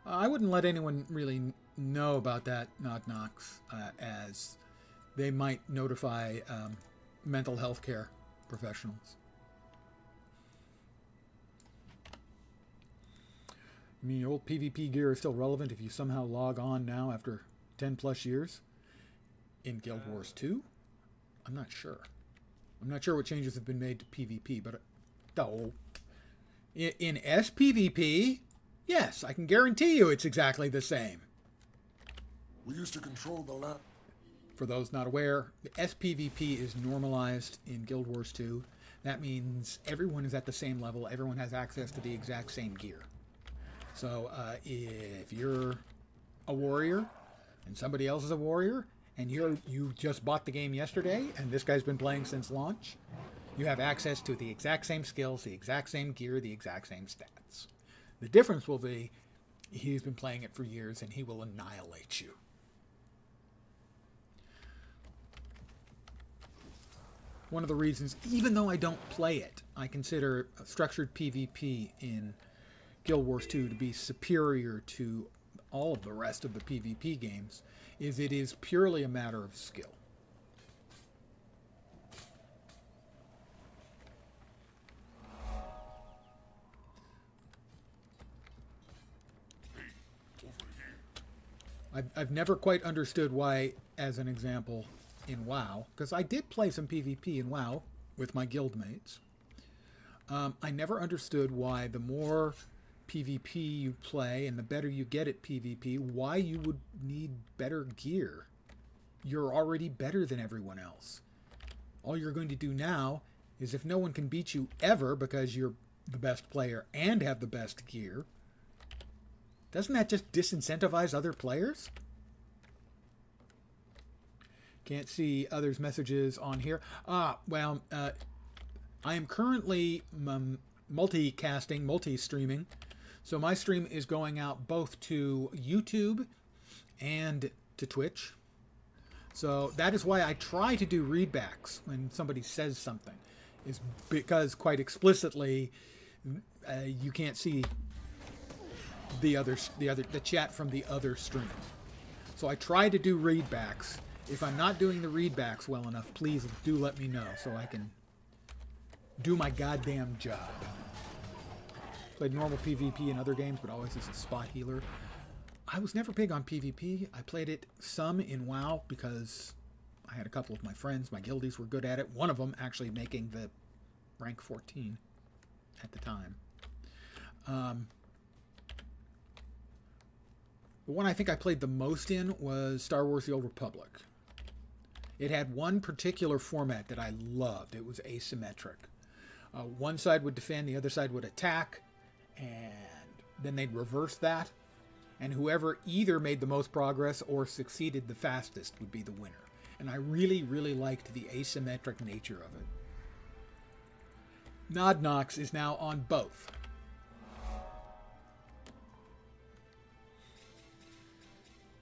I wouldn't let anyone really know about that, Nod Knox, as they might notify mental health care professionals. I mean, your old PvP gear is still relevant if you somehow log on now after 10 plus years in Guild Wars 2? I'm not sure. I'm not sure what changes have been made to PvP, but oh, in SPVP, yes, I can guarantee you it's exactly the same. We used to control the land. For those not aware, the SPVP is normalized in Guild Wars 2. That means everyone is at the same level. Everyone has access to the exact same gear. So if you're a warrior and somebody else is a warrior and you just bought the game yesterday and this guy's been playing since launch, you have access to the exact same skills, the exact same gear, the exact same stats. The difference will be he's been playing it for years and he will annihilate you. One of the reasons, even though I don't play it, I consider structured PvP in Guild Wars 2 to be superior to all of the rest of the PvP games, is it is purely a matter of skill. I've never quite understood why, as an example, in WoW, because I did play some PvP in WoW with my guildmates. I never understood why the more PvP you play and the better you get at PvP, why you would need better gear. You're already better than everyone else. All you're going to do now is, if no one can beat you ever because you're the best player and have the best gear, doesn't that just disincentivize other players? Can't see others' messages on here. I am currently multicasting, multi-streaming. So my stream is going out both to YouTube and to Twitch. So that is why I try to do readbacks when somebody says something, is because quite explicitly you can't see the chat from the other stream. So I try to do readbacks. If I'm not doing the readbacks well enough, please do let me know so I can do my goddamn job. Played normal PvP in other games, but always as a spot healer. I was never big on PvP. I played it some in WoW because I had a couple of my friends, my guildies, were good at it. One of them actually making the rank 14 at the time. The one I think I played the most in was Star Wars The Old Republic. It had one particular format that I loved. It was asymmetric. One side would defend, the other side would attack, and then they'd reverse that. And whoever either made the most progress or succeeded the fastest would be the winner. And I really, really liked the asymmetric nature of it. Nodnox is now on both.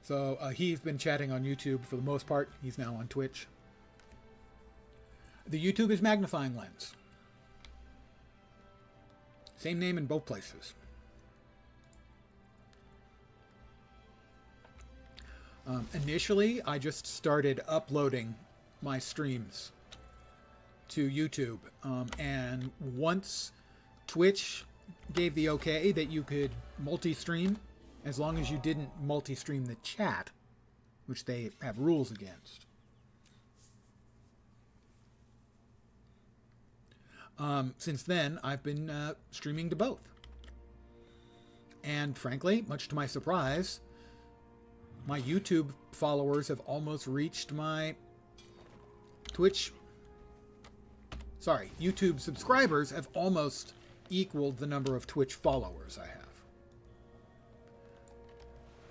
So he's been chatting on YouTube for the most part. He's now on Twitch. The YouTube is Magnifying Lens. Same name in both places. Initially, I just started uploading my streams to YouTube. And once Twitch gave the okay that you could multi-stream, as long as you didn't multi-stream the chat, which they have rules against. Since then, I've been streaming to both. And frankly, much to my surprise, my YouTube followers have almost reached my Twitch... Sorry, YouTube subscribers have almost equaled the number of Twitch followers I have.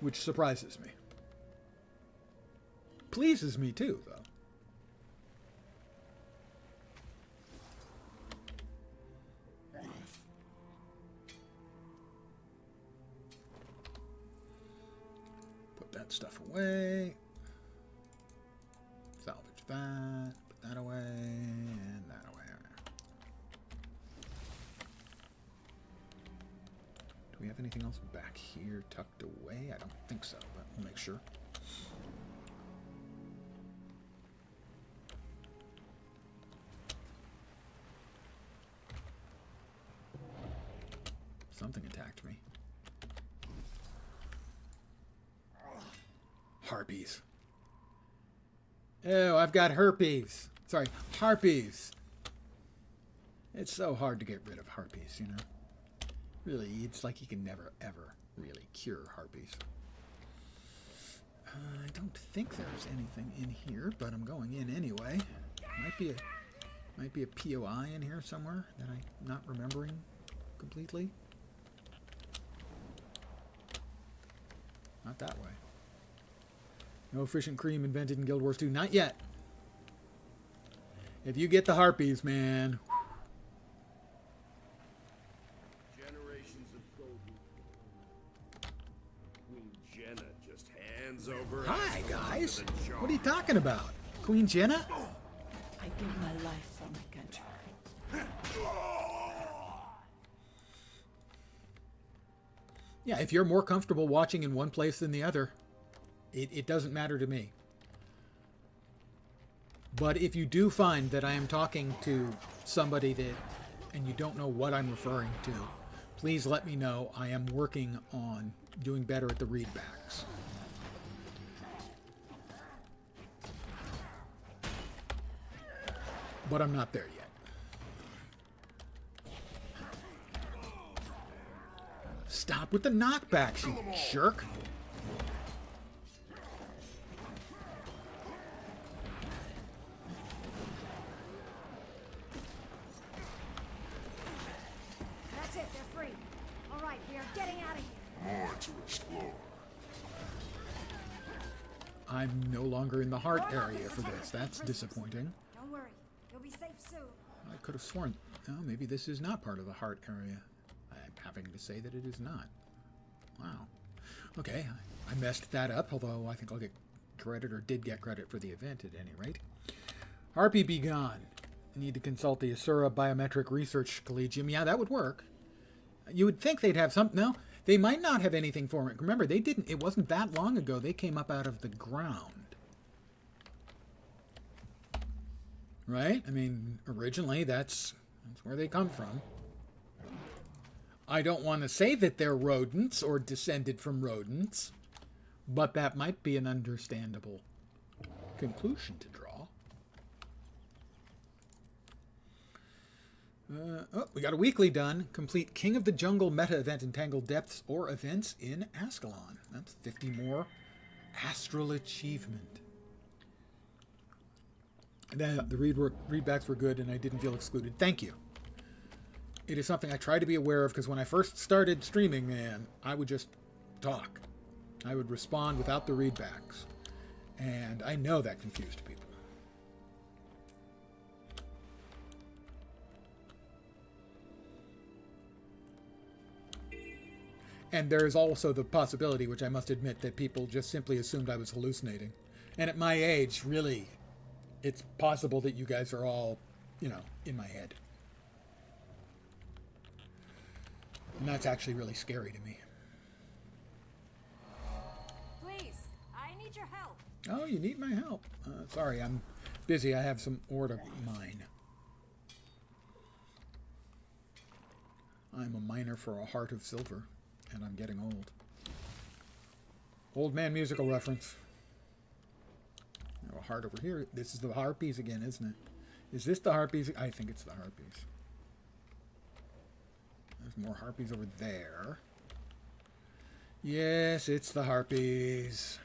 Which surprises me. Pleases me too, though. Put that stuff away. Salvage that. Put that away. And that away. Do we have anything else back here tucked away? I don't think so, but we'll make sure. Something attacked me. Harpies. Oh, I've got herpes. Sorry, harpies. It's so hard to get rid of harpies, you know. Really, it's like you can never, ever really cure harpies. I don't think there's anything in here, but I'm going in anyway. Might be a POI in here somewhere that I'm not remembering completely. Not that way. No efficient cream invented in Guild Wars 2. Not yet. If you get the harpies, man... Hi, guys. What are you talking about? Queen Jenna? I give my life for my country. Yeah, if you're more comfortable watching in one place than the other, it doesn't matter to me. But if you do find that I am talking to somebody that, and you don't know what I'm referring to, please let me know. I am working on doing better at the readbacks. But I'm not there yet. Stop with the knockbacks, you jerk. That's it, they're free. All right, we are getting out of here. More to explore. I'm no longer in the heart area for this. That's disappointing. Don't worry, you'll be safe soon. I could have sworn, oh, maybe this is not part of the heart area. I'm having to say that it is not. Wow. Okay, I messed that up, although I think I'll get credit, or did get credit for the event at any rate. Harpy be gone. I need to consult the Asura Biometric Research Collegium. Yeah, that would work. You would think they'd have some... No, they might not have anything for it. Remember, they didn't... It wasn't that long ago. They came up out of the ground. Right? I mean, originally, that's where they come from. I don't want to say that they're rodents or descended from rodents, but that might be an understandable conclusion to draw. Oh, we got a weekly done. Complete King of the Jungle meta event in Tangled Depths or events in Ascalon. That's 50 more astral achievement. The readbacks were good and I didn't feel excluded. Thank you. It is something I try to be aware of because when I first started streaming, man, I would just talk. I would respond without the readbacks. And I know that confused people. And there is also the possibility, which I must admit, that people just simply assumed I was hallucinating. And at my age, really, it's possible that you guys are all, you know, in my head. And that's actually really scary to me. Please, I need your help. Oh, you need my help. Sorry, I'm busy. I have some ore to mine. I'm a miner for a heart of silver. And I'm getting old. Old man musical reference. A heart over here. This is the harpies again, isn't it? Is this the harpies? I think it's the harpies. There's more harpies over there. Yes, it's the harpies.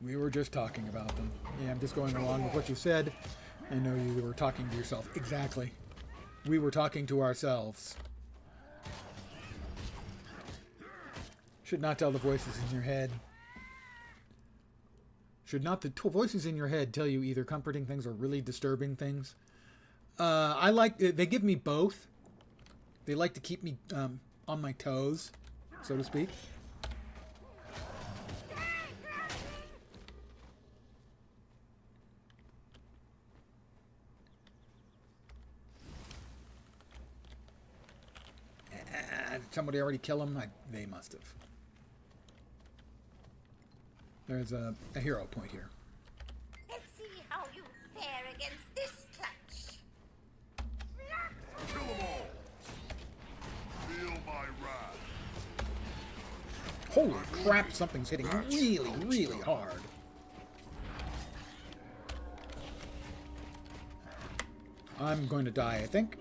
We were just talking about them. Yeah, I'm just going along with what you said. I know you were talking to yourself. Exactly. We were talking to ourselves. Should not tell the voices in your head. Should not the voices in your head tell you either comforting things or really disturbing things? I like, they give me both. They like to keep me on my toes, so to speak. Did somebody already kill him? They must have. There's a hero point here. Let's see how you fare against this clutch. Kill them all! Feel my wrath. Holy crap, something's hitting really, really hard. I'm going to die, I think.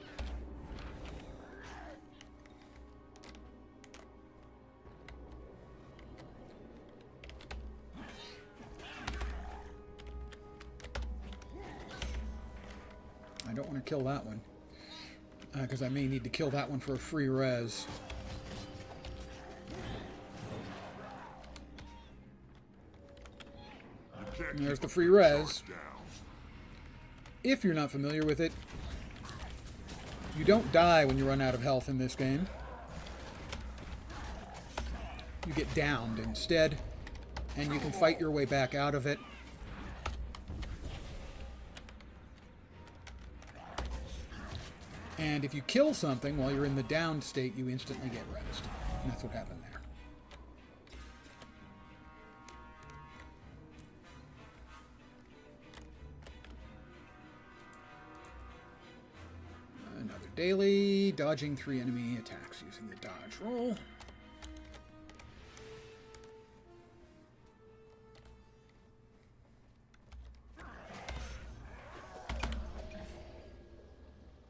I don't want to kill that one. Because I may need to kill that one for a free res. And there's the free res. If you're not familiar with it, you don't die when you run out of health in this game. You get downed instead, and you can fight your way back out of it. And if you kill something while you're in the downed state, you instantly get rezzed. And that's what happened there. Another daily, dodging 3 enemy attacks using the dodge roll.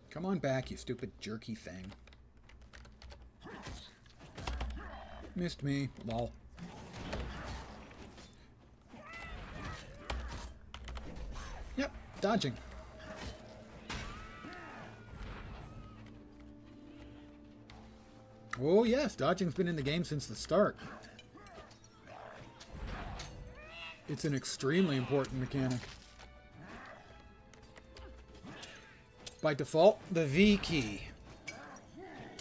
Come on back, you stupid jerky thing. Missed me, lol. Yep, dodging. Oh yes, dodging's been in the game since the start. It's an extremely important mechanic. By default, the V key.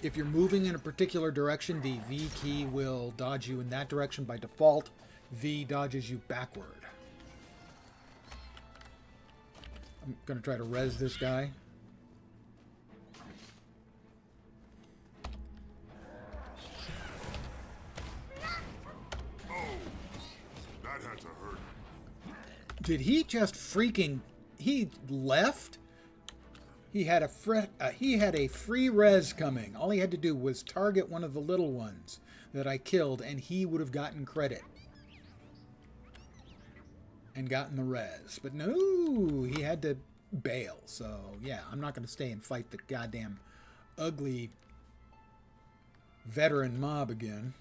If you're moving in a particular direction, the V key will dodge you in that direction. By default, V dodges you backward. I'm going to try to res this guy. Oh, that had to hurt. Did he just freaking... He left? He had a free res coming. All he had to do was target one of the little ones that I killed, and he would have gotten credit. And gotten the res. But no, he had to bail. So, yeah, I'm not going to stay and fight the goddamn ugly veteran mob again.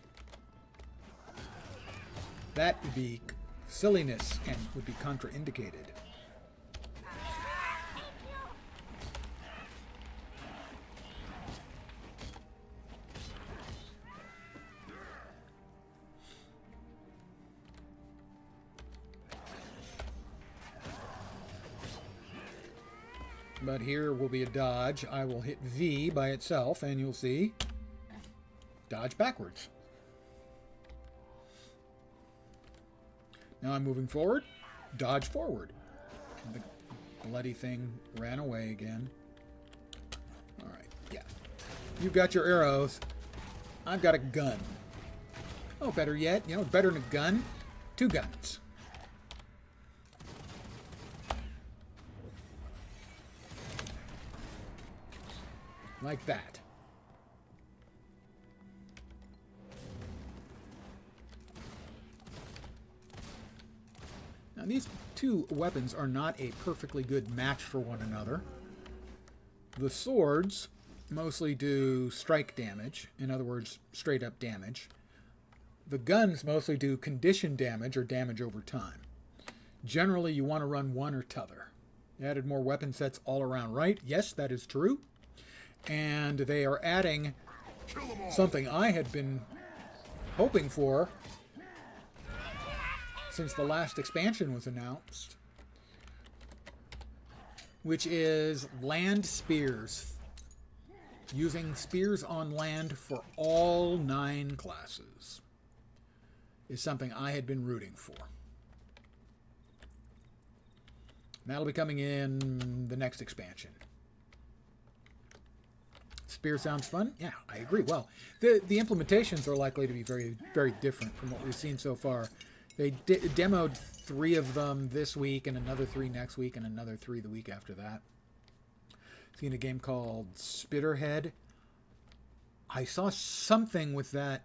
That would be silliness and would be contraindicated. But here will be a dodge. I will hit V by itself, and you'll see dodge backwards. Now I'm moving forward, dodge forward. And the bloody thing ran away again. All right, yeah. You've got your arrows. I've got a gun. Oh, better yet, you know, better than a gun, 2 guns. Like that. Now these 2 weapons are not a perfectly good match for one another. The swords mostly do strike damage, in other words, straight up damage. The guns mostly do condition damage or damage over time. Generally, you want to run one or t'other. They added more weapon sets all around, right? Yes, that is true. And they are adding something I had been hoping for since the last expansion was announced, which is land spears. Using spears on land for all 9 classes is something I had been rooting for. That'll be coming in the next expansion. Spear sounds fun? Yeah, I agree. Well, the implementations are likely to be very, very different from what we've seen so far. They demoed 3 of them this week, and another 3 next week, and another 3 the week after that. Seen a game called Spitterhead. I saw something with that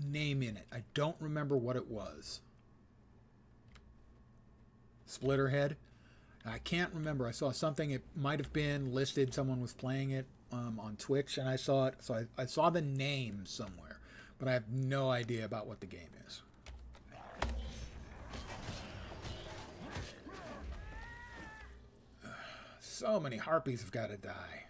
name in it. I don't remember what it was. Splitterhead? I can't remember. I saw something. It might have been listed. Someone was playing it on Twitch, and I saw it. So I saw the name somewhere, but I have no idea about what the game is. So many harpies have got to die.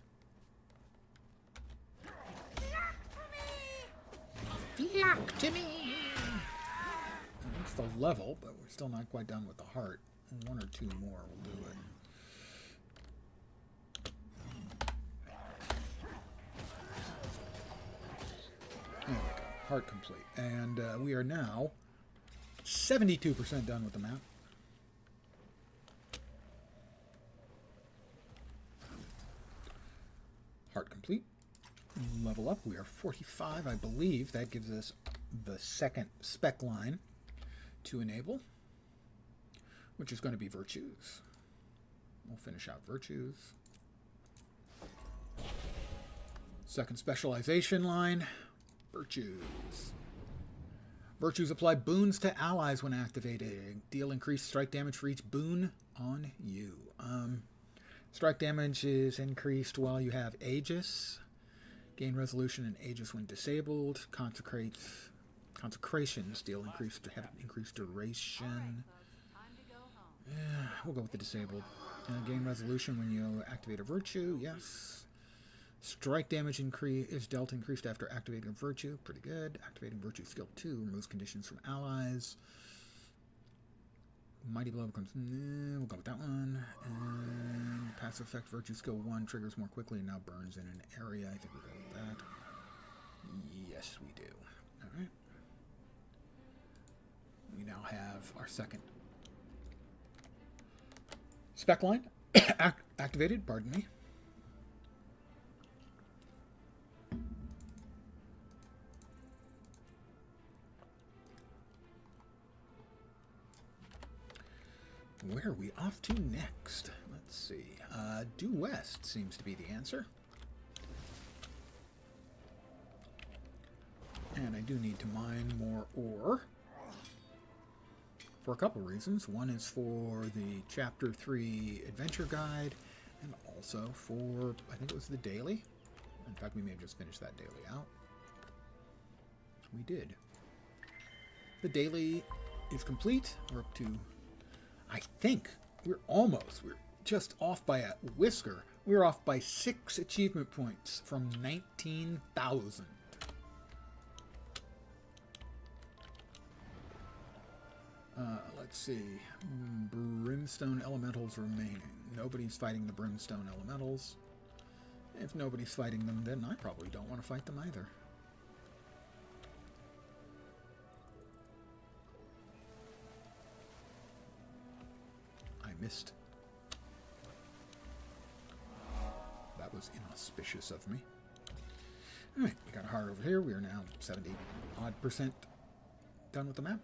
Flock to me! That's the level, but we're still not quite done with the heart. 1 or 2 more will do it. There we go. Heart complete. And we are now 72% done with the map. Heart complete. Level up. We are 45, I believe. That gives us the second spec line to enable, which is going to be virtues. We'll finish out virtues. Second specialization line, virtues. Virtues apply boons to allies when activated. Deal increased strike damage for each boon on you. Strike damage is increased while you have Aegis. Gain resolution and Aegis when disabled. Consecrations deal increased duration. Yeah, we'll go with the disabled. Gain resolution when you activate a virtue. Yes. Strike damage is dealt increased after activating a virtue. Pretty good. Activating virtue skill 2 removes conditions from allies. Mighty blow becomes. We'll go with that one. And passive effect virtue skill 1 triggers more quickly and now burns in an area. I think we'll go with that. Yes, we do. All right. We now have our second spec line activated. Pardon me. Where are we off to next? Let's see. Due west seems to be the answer. And I do need to mine more ore for a couple reasons. One is for the Chapter 3 Adventure Guide, and also for, I think it was the daily. In fact, we may have just finished that daily out. We did. The daily is complete. We're up to, I think, we're just off by a whisker. We're off by 6 achievement points from 19,000. Let's see. Brimstone elementals remaining. Nobody's fighting the brimstone elementals. If nobody's fighting them, then I probably don't want to fight them either. I missed. That was inauspicious of me. Alright, we got a heart over here. We are now 70-odd% done with the map.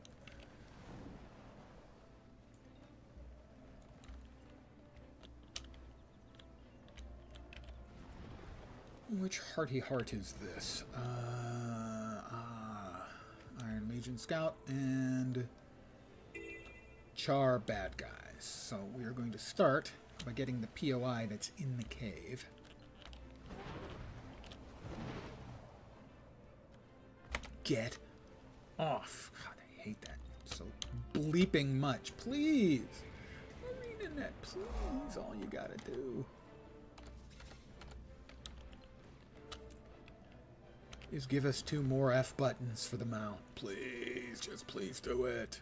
Which hearty heart is this? Iron Legion Scout and Char bad guys. So we are going to start by getting the POI that's in the cave. Get off. God, I hate that so bleeping much. Please. ArenaNet, please. All you gotta do is give us 2 more F buttons for the mount. Please, just please do it.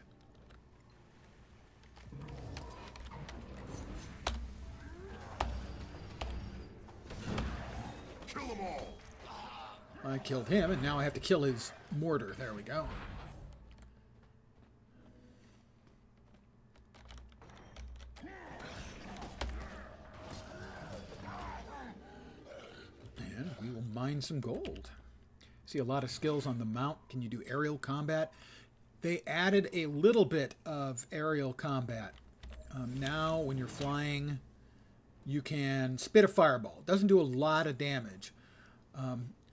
Kill them all! I killed him, and now I have to kill his mortar. There we go. And we will mine some gold. See a lot of skills on the mount. Can you do aerial combat? They added a little bit of aerial combat. Now, when you're flying, you can spit a fireball. It doesn't do a lot of damage.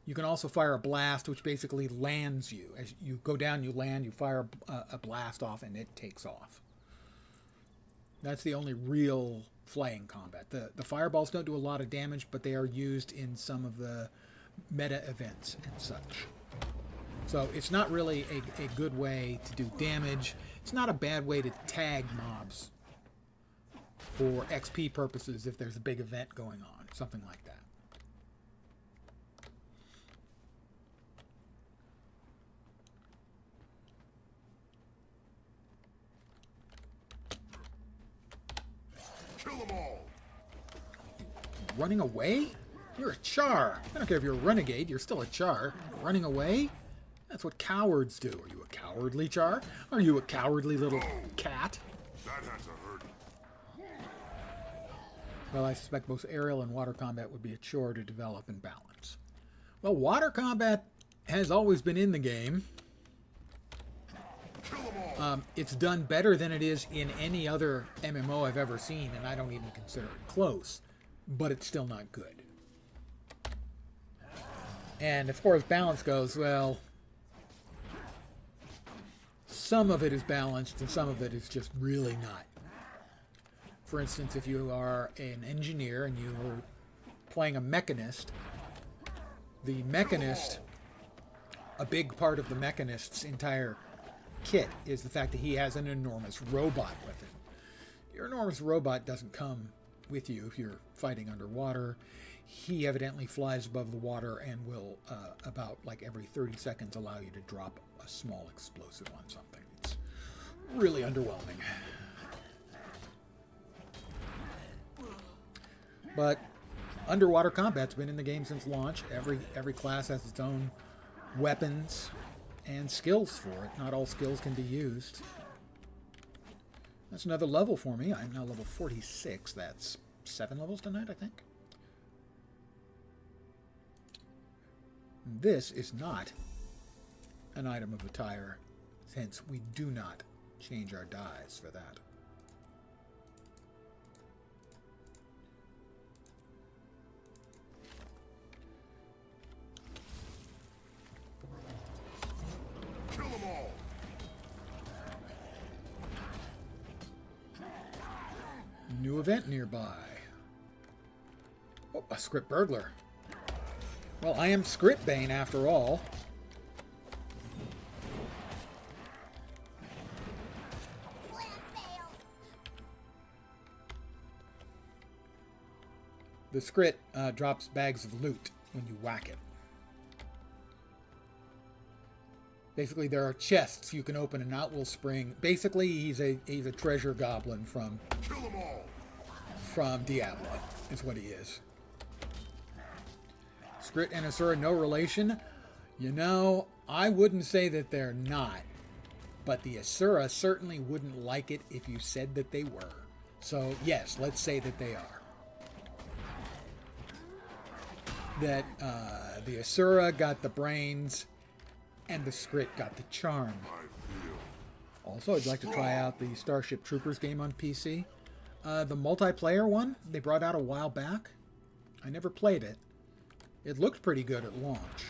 You can also fire a blast, which basically lands you. As you go down, you land, you fire a blast off, and it takes off. That's the only real flying combat. The fireballs don't do a lot of damage, but they are used in some of the meta events and such. So it's not really a good way to do damage. It's not a bad way to tag mobs for XP purposes if there's a big event going on, something like that. Kill them all! Running away? You're a char. I don't care if you're a renegade, you're still a char. Running away? That's what cowards do. Are you a cowardly char? Are you a cowardly little cat? That had to hurt. Well, I suspect both aerial and water combat would be a chore to develop and balance. Well, water combat has always been in the game. Kill them all! It's done better than it is in any other MMO I've ever seen, and I don't even consider it close. But it's still not good. And as far as balance goes, well, some of it is balanced and some of it is just really not. For instance, if you are an engineer and you are playing a mechanist, the mechanist, a big part of the mechanist's entire kit is the fact that he has an enormous robot with him. Your enormous robot doesn't come with you if you're fighting underwater. He evidently flies above the water and will, about like every 30 seconds, allow you to drop a small explosive on something. It's really underwhelming. But underwater combat's been in the game since launch. Every class has its own weapons and skills for it. Not all skills can be used. That's another level for me. I'm now level 46. That's 7 levels tonight, I think. This is not an item of attire, hence we do not change our dyes for that. Kill them all! event nearby. Oh, a script burglar. Well, I am Skritbane after all. The Skrit drops bags of loot when you whack it. Basically, there are chests you can open and out will spring. Basically, he's a treasure goblin from Kill them all. from Diablo, is what he is. Skrit and Asura, no relation. You know, I wouldn't say that they're not, but the Asura certainly wouldn't like it if you said that they were. So yes, let's say that they are. That the Asura got the brains and the Skrit got the charm. Also, I'd like to try out the Starship Troopers game on PC. The multiplayer one they brought out a while back. I never played it. It looked pretty good at launch.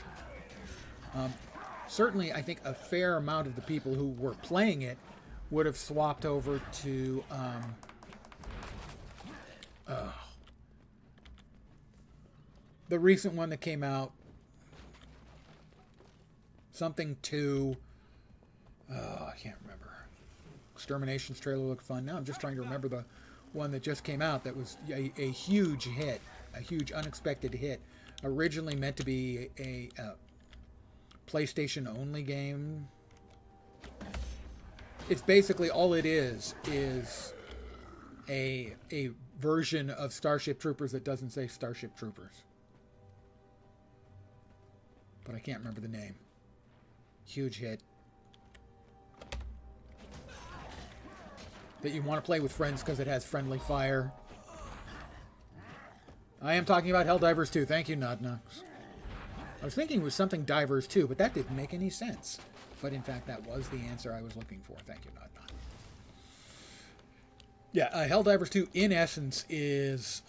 Certainly, I think a fair amount of the people who were playing it would have swapped over to the recent one that came out. Something to... I can't remember. Exterminations trailer looked fun. Now I'm just trying to remember the one that just came out that was a huge hit. A huge unexpected hit. Originally meant to be a PlayStation-only game. It's basically all it is a version of Starship Troopers that doesn't say Starship Troopers. But I can't remember the name. Huge hit. That you want to play with friends because it has friendly fire. I am talking about Helldivers 2. Thank you, Nodnox. I was thinking it was something Divers 2, but that didn't make any sense. But in fact, that was the answer I was looking for. Thank you, Nodnox. Yeah, Helldivers 2, in essence, is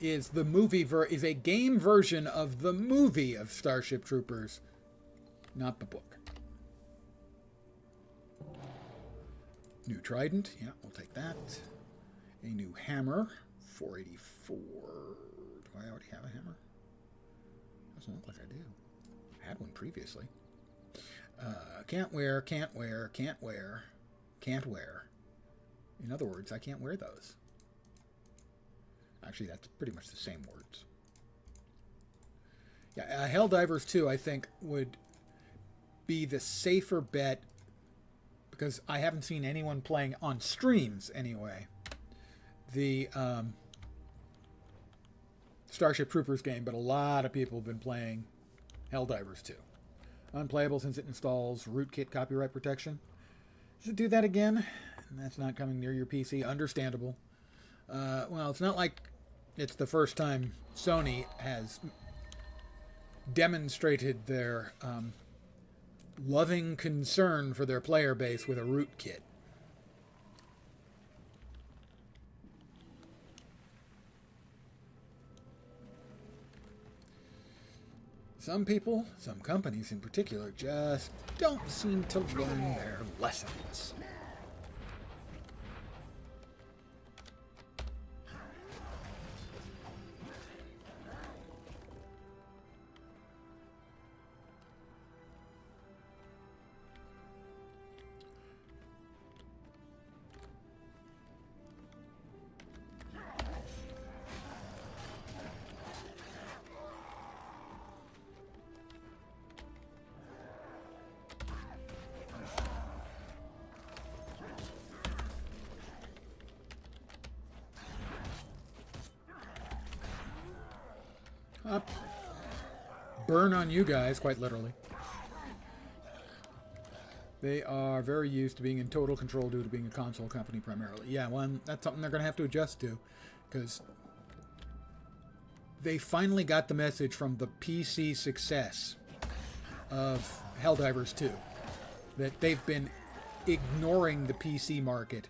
the movie is a game version of the movie of Starship Troopers, not the book. New trident, yeah, we'll take that. A new hammer, 484. Do I already have a hammer? Doesn't look like I do. I had one previously. Can't wear, can't wear, can't wear, can't wear. In other words, I can't wear those. Actually, that's pretty much the same words. Yeah, Helldivers 2, I think, would be the safer bet because I haven't seen anyone playing on streams anyway. The Starship Troopers game, but a lot of people have been playing Helldivers 2. Unplayable since it installs rootkit copyright protection. Should do that again. And that's not coming near your PC. Understandable. Well, it's not like it's the first time Sony has demonstrated their loving concern for their player base with a rootkit. Some people, some companies in particular, just don't seem to learn their lessons. Up. Burn on you guys, quite literally. They are very used to being in total control due to being a console company primarily. Yeah, well, that's something they're going to have to adjust to, because they finally got the message from the PC success of Helldivers 2 that they've been ignoring the PC market,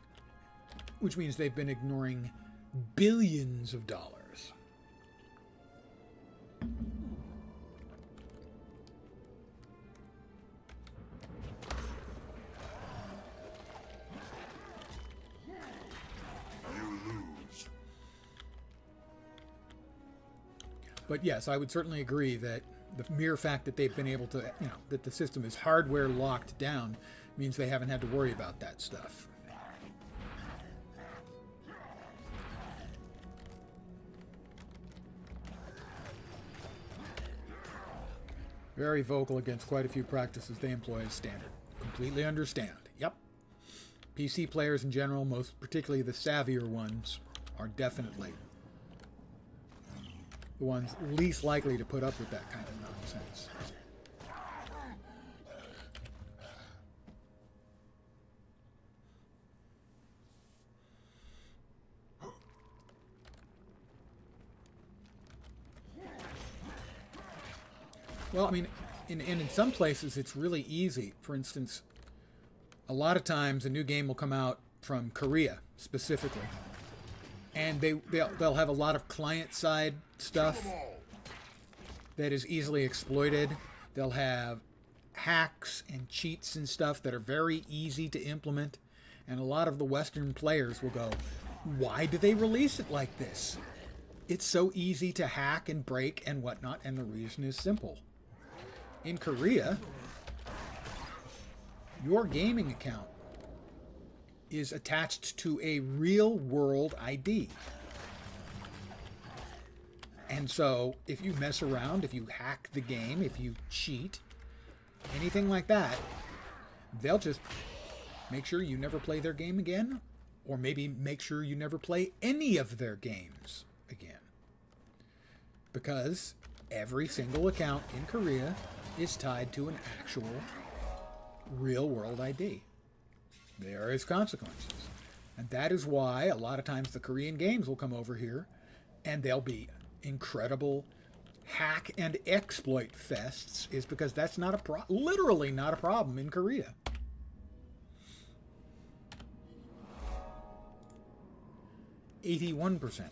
which means they've been ignoring billions of dollars. But yes, I would certainly agree that the mere fact that they've been able to, that the system is hardware locked down means they haven't had to worry about that stuff. Very vocal against quite a few practices they employ as standard. Completely understand. Yep. PC players in general, most particularly the savvier ones, are definitely the ones least likely to put up with that kind of nonsense. Well, I mean, in some places it's really easy. For instance, a lot of times a new game will come out from Korea specifically, and they'll have a lot of client-side stuff that is easily exploited. They'll have hacks and cheats and stuff that are very easy to implement, and a lot of the Western players will go, why do they release it like this? It's so easy to hack and break and whatnot, and the reason is simple. In Korea, your gaming account is attached to a real-world ID. And so, if you mess around, if you hack the game, if you cheat, anything like that, they'll just make sure you never play their game again, or maybe make sure you never play any of their games again. Because every single account in Korea is tied to an actual real-world ID. There is consequences. And that is why a lot of times the Korean games will come over here and they'll be incredible hack and exploit fests, is because that's not literally not a problem in Korea. %81%.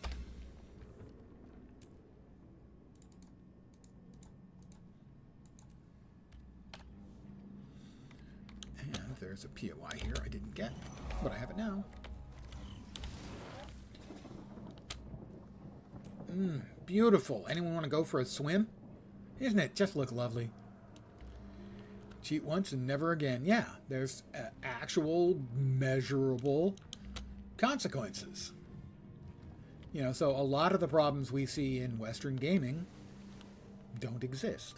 And there's a POI here I didn't get, but I have it now. Beautiful. Anyone want to go for a swim? Isn't it just look lovely? Cheat once and never again. Yeah, there's actual measurable consequences. You know, so a lot of the problems we see in Western gaming don't exist.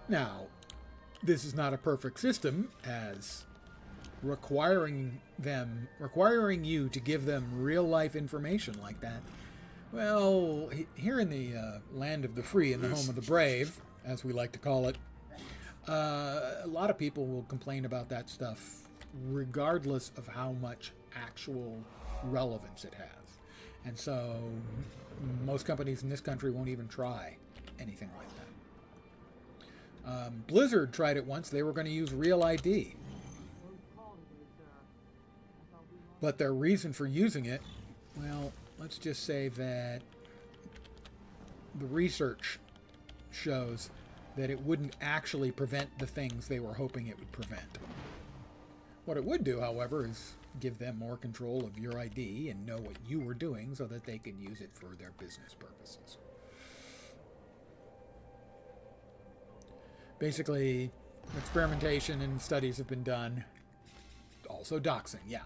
Now, this is not a perfect system, as requiring you to give them real-life information like that. Well, here in the land of the free and the home of the brave, as we like to call it, a lot of people will complain about that stuff regardless of how much actual relevance it has. And so most companies in this country won't even try anything like that. Blizzard tried it once. They were going to use Real ID. But their reason for using it, well, let's just say that the research shows that it wouldn't actually prevent the things they were hoping it would prevent. What it would do, however, is give them more control of your ID and know what you were doing so that they could use it for their business purposes. Basically, experimentation and studies have been done, also doxing, yeah,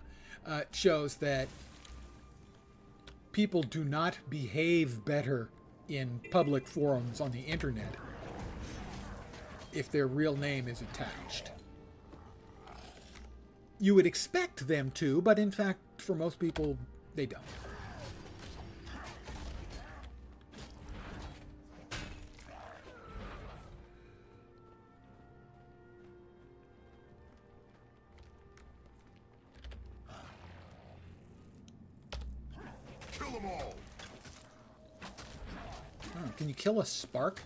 shows that people do not behave better in public forums on the internet if their real name is attached. You would expect them to, but in fact, for most people, they don't. Kill them all. Oh, can you kill a spark?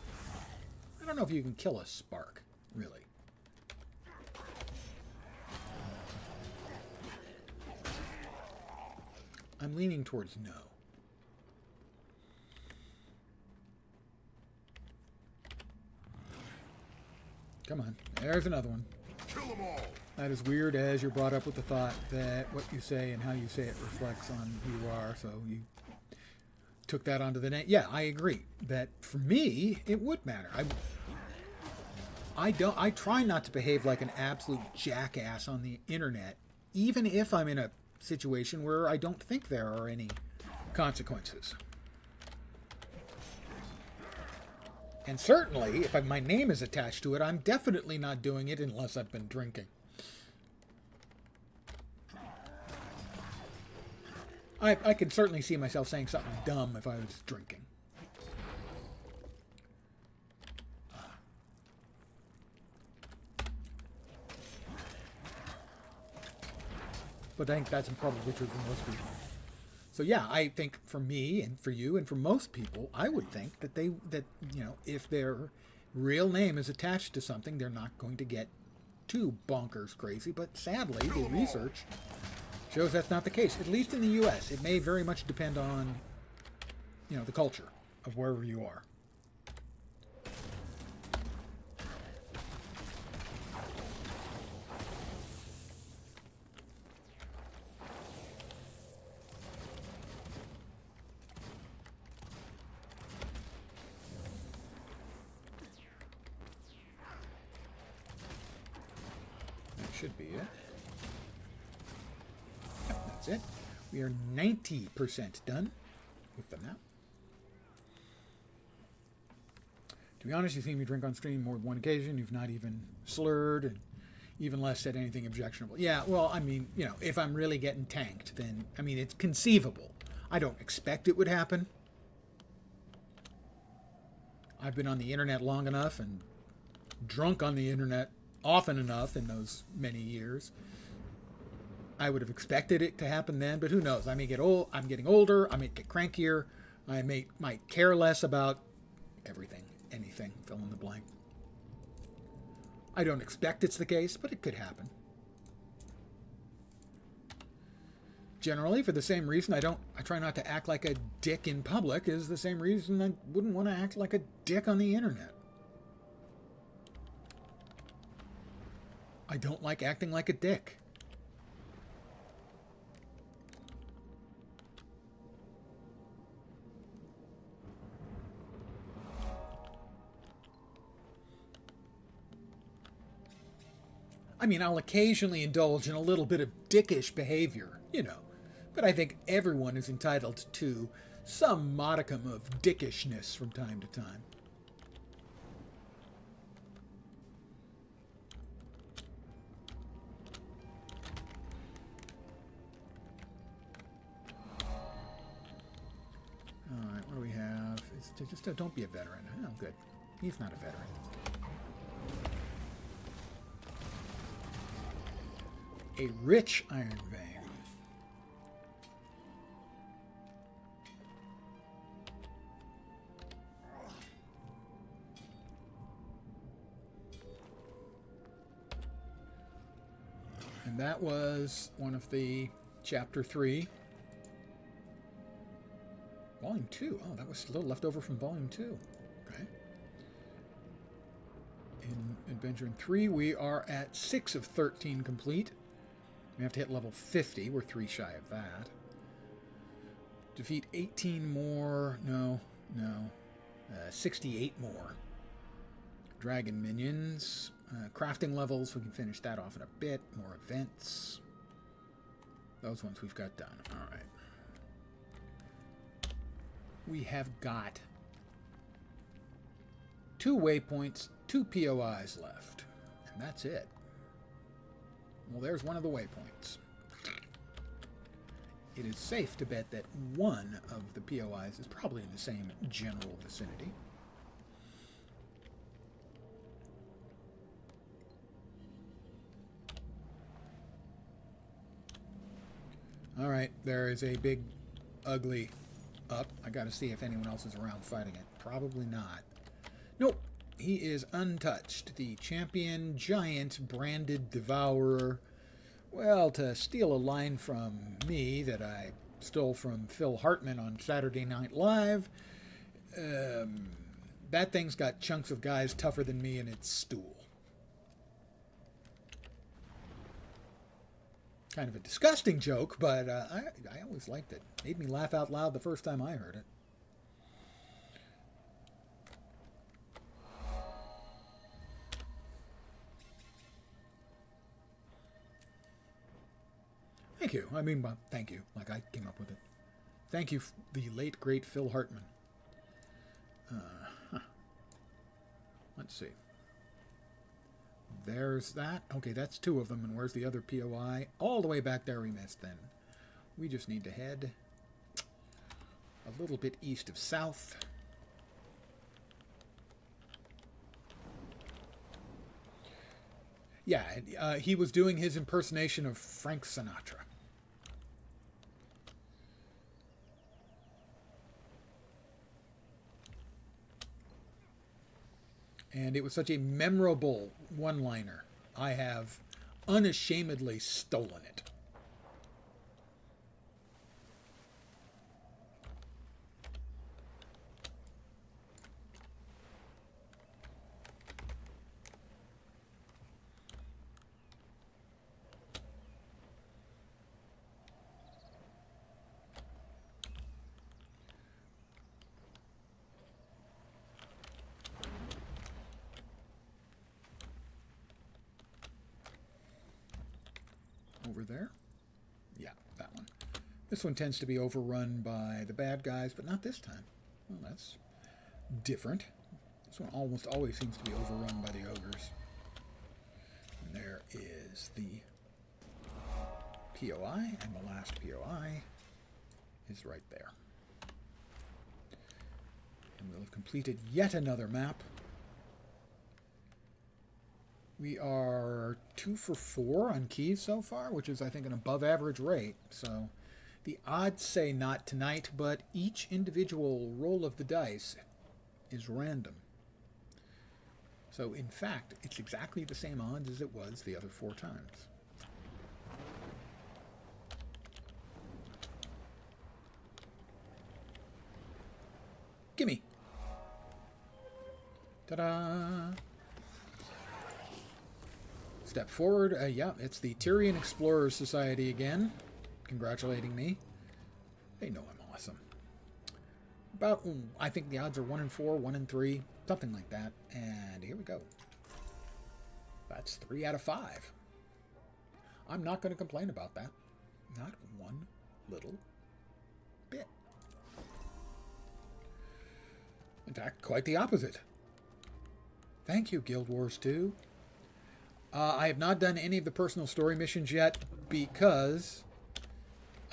I don't know if you can kill a spark, really. I'm leaning towards no. Come on, there's another one. Kill them all. That is weird, as you're brought up with the thought that what you say and how you say it reflects on who you are, so you took that onto the net. Yeah, I agree that for me, it would matter. I try not to behave like an absolute jackass on the internet, even if I'm in a situation where I don't think there are any consequences. And certainly, if my name is attached to it, I'm definitely not doing it unless I've been drinking. I could certainly see myself saying something dumb if I was drinking. But I think that's probably true for most people. So yeah, I think for me and for you and for most people, I would think that if their real name is attached to something, they're not going to get too bonkers crazy. But sadly, the research shows that's not the case, at least in the U.S. It may very much depend on, the culture of wherever you are. That should be it. That's it. We are 90% done with the map. To be honest, you've seen me drink on stream more than one occasion. You've not even slurred and even less said anything objectionable. Yeah, well, I mean, if I'm really getting tanked, then, it's conceivable. I don't expect it would happen. I've been on the internet long enough and drunk on the internet often enough in those many years. I would have expected it to happen then, but who knows? I may get old. I'm getting older. I might get crankier. I might care less about everything, anything, fill in the blank. I don't expect it's the case, but it could happen. Generally, for the same reason I try not to act like a dick in public is the same reason I wouldn't want to act like a dick on the internet. I don't like acting like a dick. I'll occasionally indulge in a little bit of dickish behavior, but I think everyone is entitled to some modicum of dickishness from time to time. All right, what do we have? Just don't be a veteran. Oh, good. He's not a veteran. A rich iron vein. And that was one of the Chapter 3. Volume 2. Oh, that was a little left over from Volume 2. Okay. In Adventure in 3, we are at 6 of 13 complete. We have to hit level 50. We're 3 shy of that. Defeat 18 more. No. 68 more. Dragon minions. Crafting levels. We can finish that off in a bit. More events. Those ones we've got done. All right. We have got 2 waypoints, 2 POIs left. And that's it. Well, there's one of the waypoints. It is safe to bet that one of the POIs is probably in the same general vicinity. All right, there is a big, ugly up. I got to see if anyone else is around fighting it. Probably not. Nope. He is untouched. The champion giant branded devourer. Well, to steal a line from me that I stole from Phil Hartman on Saturday Night Live, that thing's got chunks of guys tougher than me in its stool. Kind of a disgusting joke, but I always liked it. Made me laugh out loud the first time I heard it. Thank you. I mean, well, thank you. Like I came up with it. Thank you, the late, great Phil Hartman. Let's see. There's that. Okay, that's 2 of them. And where's the other POI? All the way back there we missed then. We just need to head a little bit east of south. Yeah, he was doing his impersonation of Frank Sinatra. And it was such a memorable one-liner. I have unashamedly stolen it. Over there? Yeah, that one. This one tends to be overrun by the bad guys, but not this time. Well, that's different. This one almost always seems to be overrun by the ogres. And there is the POI, and the last POI is right there. And we'll have completed yet another map. We are 2 for 4 on keys so far, which is, I think, an above-average rate. So the odds say not tonight, but each individual roll of the dice is random. So, in fact, it's exactly the same odds as it was the other 4 times. Gimme! Ta-da! Step forward. Yeah, it's the Tyrian Explorers Society again, congratulating me. They know I'm awesome. About, I think the odds are 1 in 4, 1 in 3, something like that. And here we go. That's 3 out of 5. I'm not going to complain about that. Not one little bit. In fact, quite the opposite. Thank you, Guild Wars 2. I have not done any of the personal story missions yet because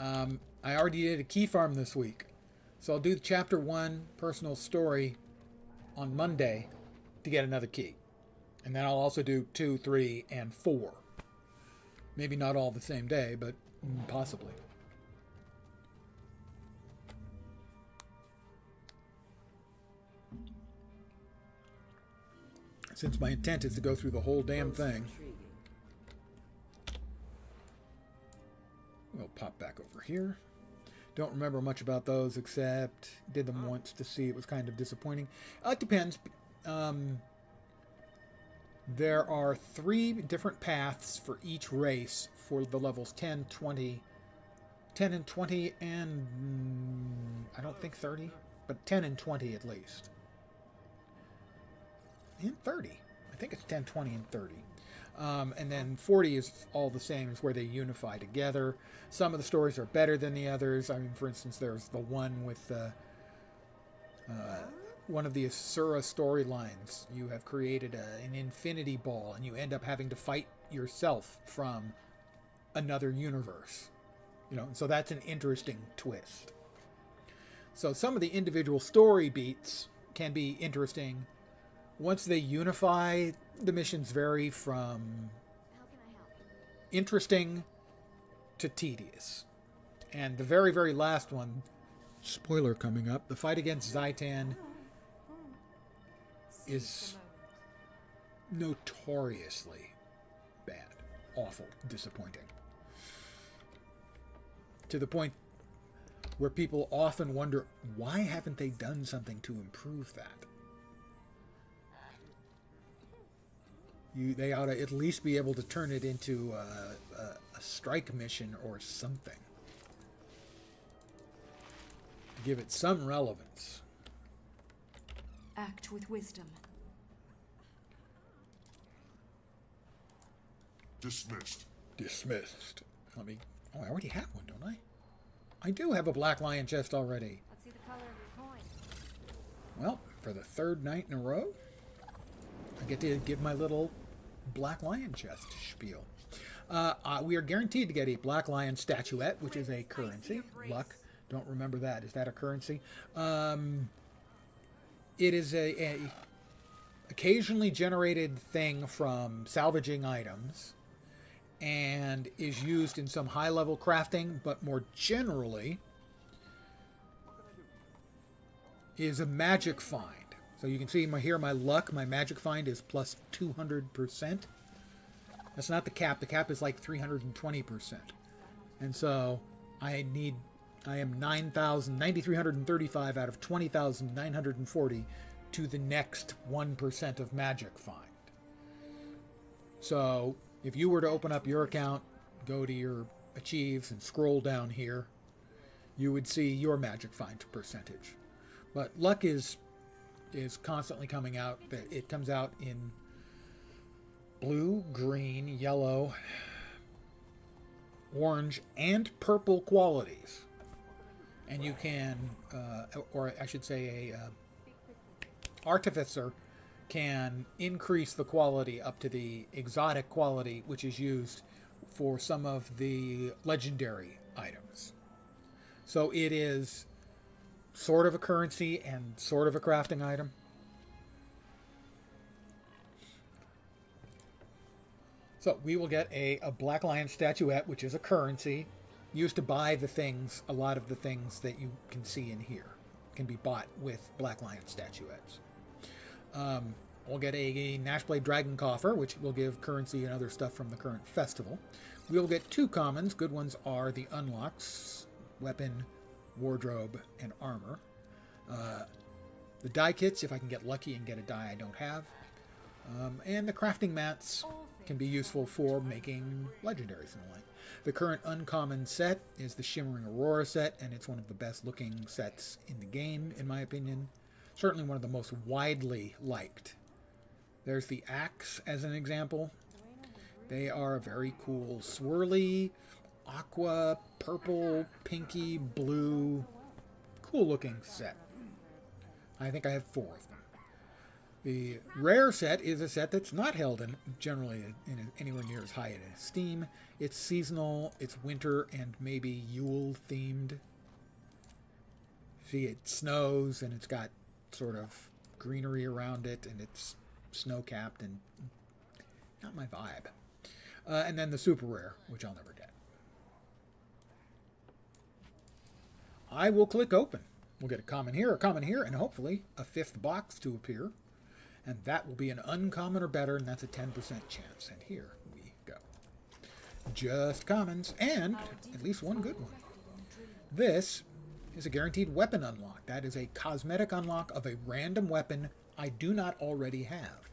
I already did a key farm this week. So I'll do the Chapter 1 personal story on Monday to get another key. And then I'll also do 2, 3, and 4. Maybe not all the same day, but possibly. Since my intent is to go through the whole damn thing. We'll pop back over here. Don't remember much about those except did them once to see. It was kind of disappointing. It depends. There are 3 different paths for each race for the levels 10, 20, 10 and 20, and I don't think 30, but 10 and 20 at least. And 30. I think it's 10, 20, and 30. And then 40 is all the same as where they unify together. Some of the stories are better than the others. I mean, for instance, there's the one with one of the Asura storylines. You have created an infinity ball, and you end up having to fight yourself from another universe. You know, so that's an interesting twist. So some of the individual story beats can be interesting. Once they unify, the missions vary from interesting to tedious. And the very, very last one, spoiler coming up, the fight against Zaitan is notoriously bad, awful, disappointing. To the point where people often wonder, why haven't they done something to improve that? They ought to at least be able to turn it into a strike mission or something. To give it some relevance. Act with wisdom. Dismissed. Dismissed. Let me... Oh, I already have one, don't I? I do have a black lion chest already. Let's see the color of your coin. Well, for the third night in a row, I get to give my little black lion chest spiel. We are guaranteed to get a black lion statuette, which is a currency. Luck. Don't remember that. Is that a currency? It is a occasionally generated thing from salvaging items and is used in some high-level crafting, but more generally is a magic find. So you can see here my luck, my magic find is plus 200%. That's not the cap. The cap is like 320%. And so I am 9,335 out of 20,940 to the next 1% of magic find. So if you were to open up your account, go to your achieves and scroll down here, you would see your magic find percentage. But luck is constantly coming out. It comes out in blue, green, yellow, orange, and purple qualities. And you can, or I should say artificer can increase the quality up to the exotic quality, which is used for some of the legendary items. So it is sort of a currency and sort of a crafting item. So we will get a black lion statuette, which is a currency used to buy the things. A lot of the things that you can see in here can be bought with black lion statuettes. We'll get a Nashblade Dragon Coffer, which will give currency and other stuff from the current festival. We'll get 2 commons. Good ones are the unlocks, weapon, wardrobe, and armor. The die kits, if I can get lucky and get a die I don't have. And the crafting mats can be useful for making legendaries and the like. The current uncommon set is the Shimmering Aurora set, and it's one of the best looking sets in the game, in my opinion. Certainly one of the most widely liked. There's the axe as an example. They are a very cool swirly, aqua, purple, pinky, blue, cool looking set. I think I have 4 of them. The rare set is a set that's not held in generally in anywhere near as high in esteem. It's seasonal, it's winter, and maybe Yule themed. See, it snows and it's got sort of greenery around it, and it's snow-capped and not my vibe. And then the super rare, which I'll never get. I will click open. We'll get a common here, and hopefully a 5th box to appear. And that will be an uncommon or better, and that's a 10% chance. And here we go. Just commons, and at least one good one. This is a guaranteed weapon unlock. That is a cosmetic unlock of a random weapon I do not already have.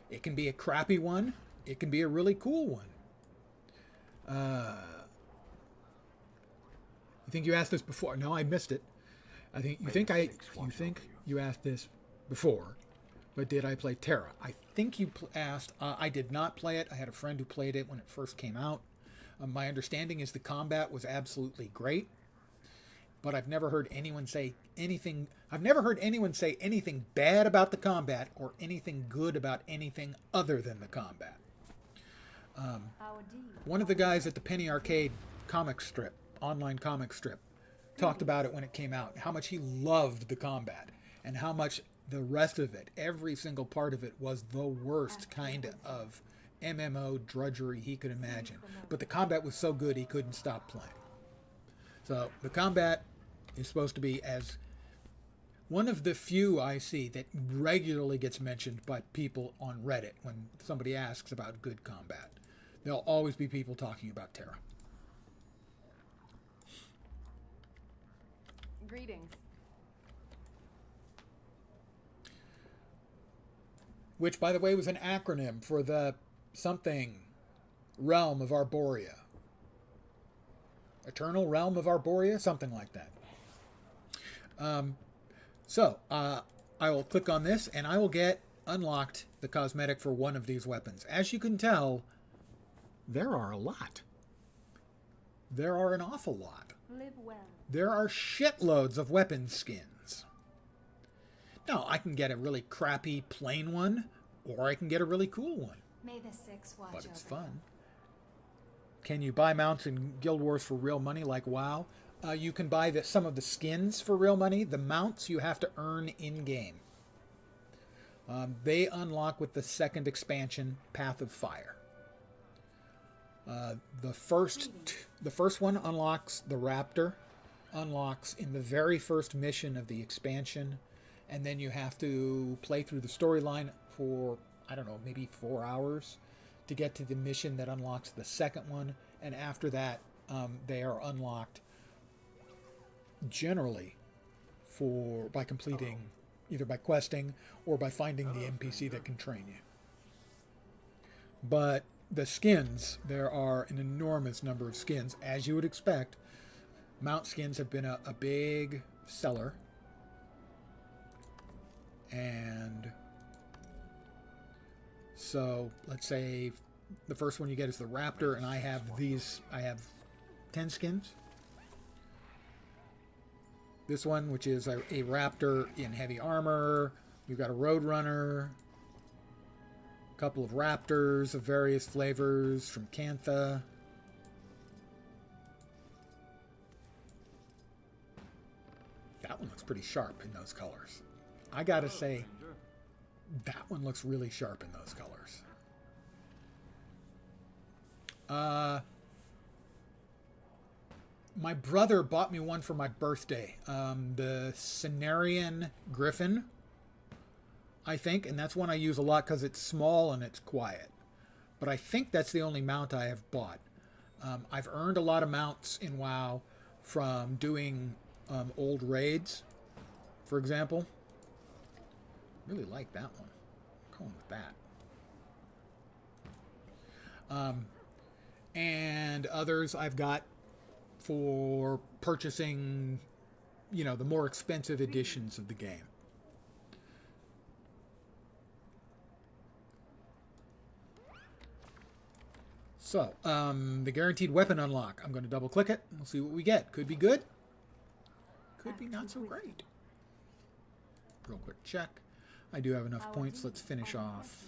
It can be a crappy one. It can be a really cool one. You think you asked this before? No, I missed it. You think you asked this before, but did I play Terra? I think you asked. I did not play it. I had a friend who played it when it first came out. My understanding is the combat was absolutely great, but I've never heard anyone say anything. I've never heard anyone say anything bad about the combat or anything good about anything other than the combat. One of the guys at the Penny Arcade online comic strip, talked about it when it came out, how much he loved the combat, and how much the rest of it, every single part of it, was the worst kind of MMO drudgery he could imagine. But the combat was so good he couldn't stop playing. So the combat is supposed to be as one of the few I see that regularly gets mentioned by people on Reddit when somebody asks about good combat. There'll always be people talking about Terra. Greetings. Which, by the way, was an acronym for the something realm of Arborea. Eternal Realm of Arborea, something like that. I will click on this, and I will get unlocked the cosmetic for one of these weapons. As you can tell, there are a lot. There are an awful lot. Live well. There are shitloads of weapon skins. Now, I can get a really crappy plain one, or I can get a really cool one. May the Six watch But it's over fun. Can you buy mounts in Guild Wars for real money like WoW? You can buy some of the skins for real money. The mounts you have to earn in-game. They unlock with the second expansion, Path of Fire. The first one unlocks the Raptor, unlocks in the very first mission of the expansion, and then you have to play through the storyline for, I don't know, maybe 4 hours to get to the mission that unlocks the second one, and after that, they are unlocked generally by completing, either by questing or by finding the NPC that can train you. But the skins, there are an enormous number of skins, as you would expect. Mount skins have been a big seller. And so, let's say the first one you get is the Raptor, and I have 10 skins. This one, which is a Raptor in heavy armor. We've got a Roadrunner. A couple of Raptors of various flavors from Cantha. That one looks pretty sharp in those colors. I gotta say, that one looks really sharp in those colors. My brother bought me one for my birthday. The Cenarian Griffin, I think. And that's one I use a lot because it's small and it's quiet. But I think that's the only mount I have bought. I've earned a lot of mounts in WoW from doing old raids, for example. Really like that one. I'm going with that. And others I've got for purchasing, you know, the more expensive editions of the game. So, the guaranteed weapon unlock. I'm going to double click it. We'll see what we get. Could be good. Could be not so great. Real quick check. I do have enough points. Let's finish off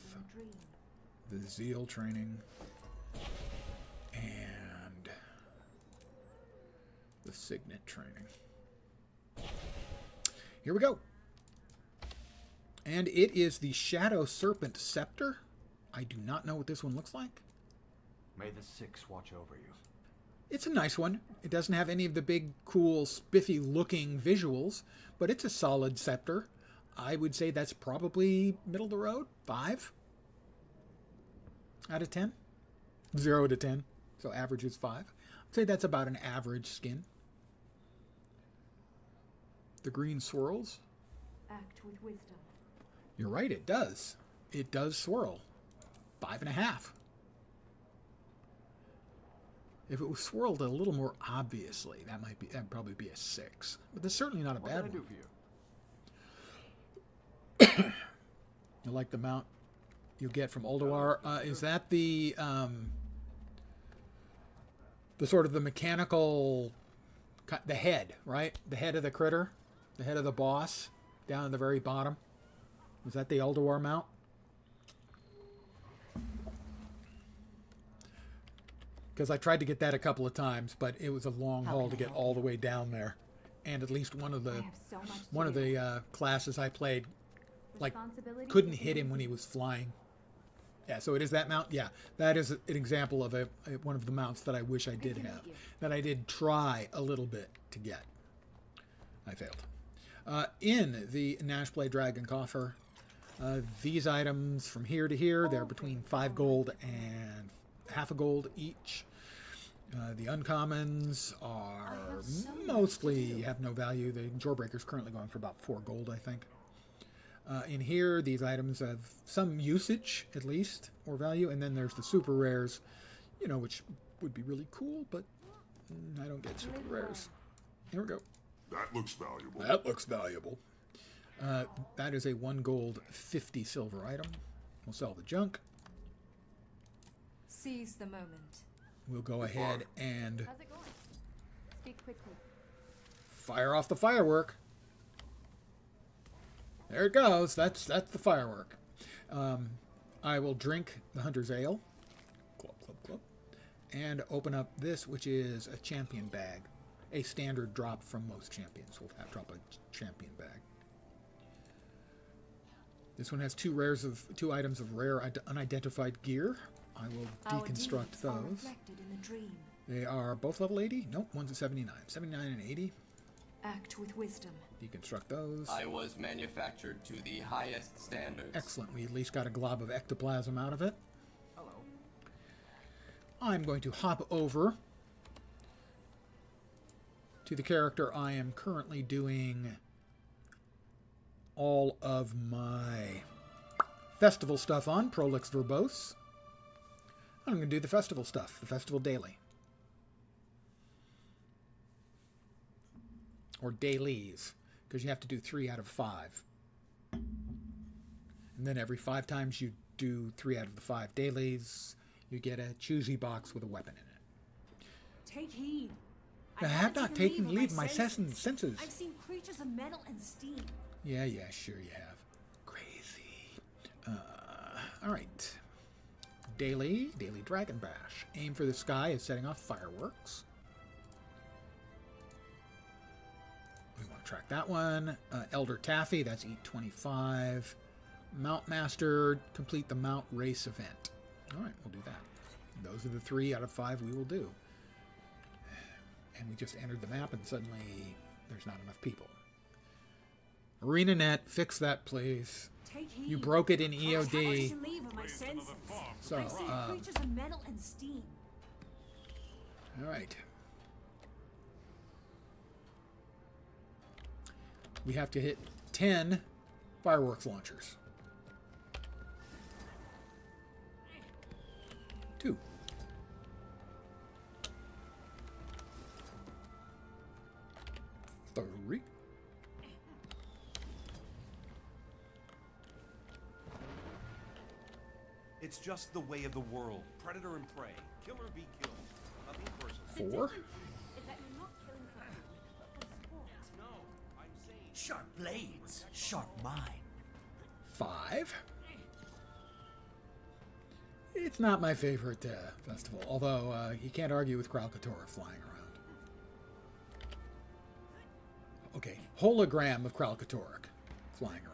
the Zeal training. And the Signet training. Here we go. And it is the Shadow Serpent Scepter. I do not know what this one looks like. May the Six watch over you. It's a nice one. It doesn't have any of the big, cool, spiffy looking visuals, but it's a solid scepter. I would say that's probably middle of the road. 5 out of 10. 0 to 10. So average is 5. I'd say that's about an average skin. The green swirls. Act with wisdom. You're right, it does. It does swirl. 5.5. If it was swirled a little more obviously, that'd probably be a 6. But that's certainly not a bad one. What can I do for you? You like the mount you get from Ulduar? Is that the sort of the mechanical, the head, right? The head of the critter, the head of the boss, down at the very bottom. Was that the Ulduar mount? Because I tried to get that a couple of times, but it was a long haul to get all the way down there. And at least one of the classes I played, like, couldn't hit him when he was flying. Yeah, so it is that mount. Yeah, that is an example of one of the mounts that I wish I did have, that I did try a little bit to get. I failed. In the Nashblade Dragon Coffer, these items from here to here, they're between 5 gold and half a gold each. The uncommons are mostly have no value. The Jawbreaker's currently going for about 4 gold, I think. In here, these items have some usage, at least, or value. And then there's the super rares, you know, which would be really cool, but I don't get super rares. Here we go. That looks valuable. That looks valuable. That is a 1 gold, 50 silver item. We'll sell the junk. Seize the moment. We'll go ahead and How's it going? Speak quickly. fire off the firework. There it goes. That's the firework. I will drink the Hunter's Ale. Club, club, club. And open up this, which is a champion bag. A standard drop from most champions. We'll drop a champion bag. This one has 2 items of rare unidentified gear. I will deconstruct those. They are both level 80. Nope, one's a 79. 79 and 80. Act with wisdom. Deconstruct those. I was manufactured to the highest standards. Excellent. We at least got a glob of ectoplasm out of it. Hello. I'm going to hop over to the character I am currently doing all of my festival stuff on, Prolix Verbose. I'm going to do the festival stuff, the festival daily. Or dailies, because you have to do 3 out of 5. And then every 5 times you do 3 out of the 5 dailies, you get a choosy box with a weapon in it. Take heed. I have not taken leave of my senses. I've seen creatures of metal and steam. Yeah, sure you have. Crazy. Alright. Daily Dragon Bash. Aim for the sky is setting off fireworks. We want to track that one. Elder Taffy, that's eat 25. Mount Master, complete the Mount Race event. Alright, we'll do that. Those are the 3 out of 5 we will do. And we just entered the map and suddenly there's not enough people. ArenaNet, fix that please. You broke it in EOD. So, creatures of metal and steam. Alright. We have to hit 10 fireworks launchers. 2. Three. It's just the way of the world. Predator and prey. Kill or be killed. Nothing personal. 4. Is that you're not killing for food, but for sport? No, I'm saying... Sharp blades, sharp mind. 5. It's not my favorite festival, although you can't argue with Karaxxus flying around. Okay, hologram of Karaxxus flying around.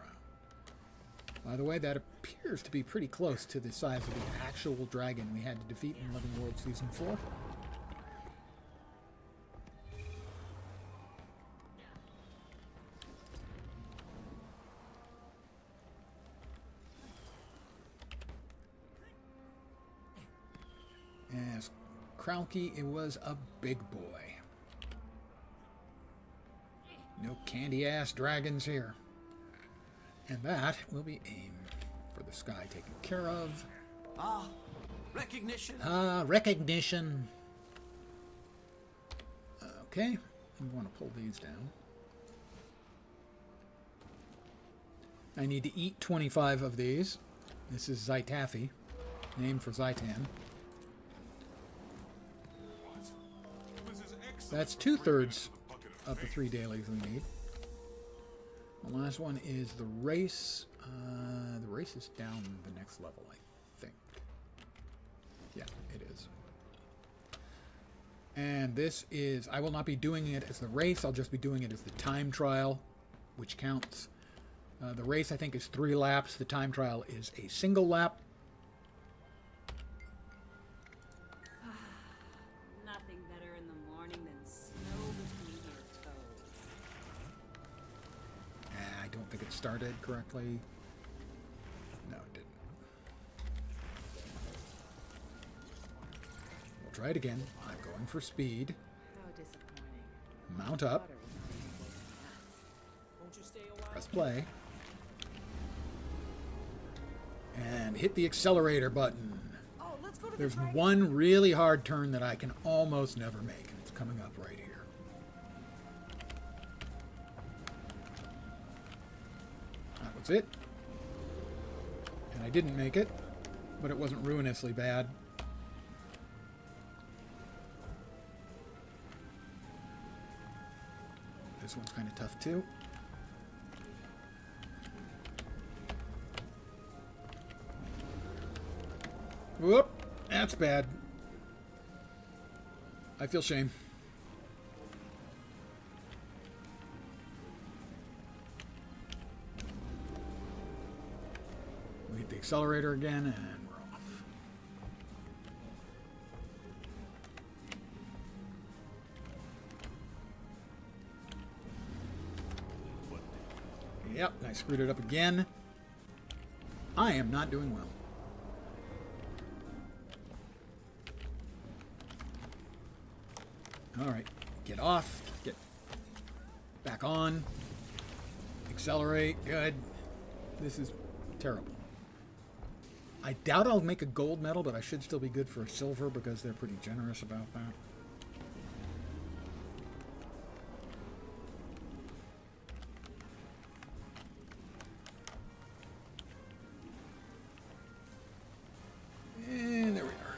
By the way, that appears to be pretty close to the size of the actual dragon we had to defeat in Living World Season 4. As Karaxxus, it was a big boy. No candy-ass dragons here. And that will be aim for the sky taken care of. Ah, recognition. Recognition. Okay, we want to pull these down. I need to eat 25 of these. This is Zytaffy, named for Zytan. That's 2/3 of the 3 dailies we need. The last one is the race. The race is down the next level, I think. Yeah, it is. And this is, I will not be doing it as the race, I'll just be doing it as the time trial, which counts. The race, I think, is 3 laps. The time trial is a single lap. Nothing better in the morning than snow between your toes. I don't think it started correctly. No, it didn't. We'll try it again. I'm going for speed. How disappointing. Mount up. Won't you stay a while? Press play. And hit the accelerator button. Oh, let's go to There's the one really hard turn that I can almost never make, and it's coming up right here. That was it. And I didn't make it, but it wasn't ruinously bad. This one's kind of tough too. Whoop! That's bad. I feel shame. We hit the accelerator again, and we're off. Yep, I screwed it up again. I am not doing well. Alright, get off, get back on, accelerate, good. This is terrible. I doubt I'll make a gold medal, but I should still be good for a silver because they're pretty generous about that. And there we are.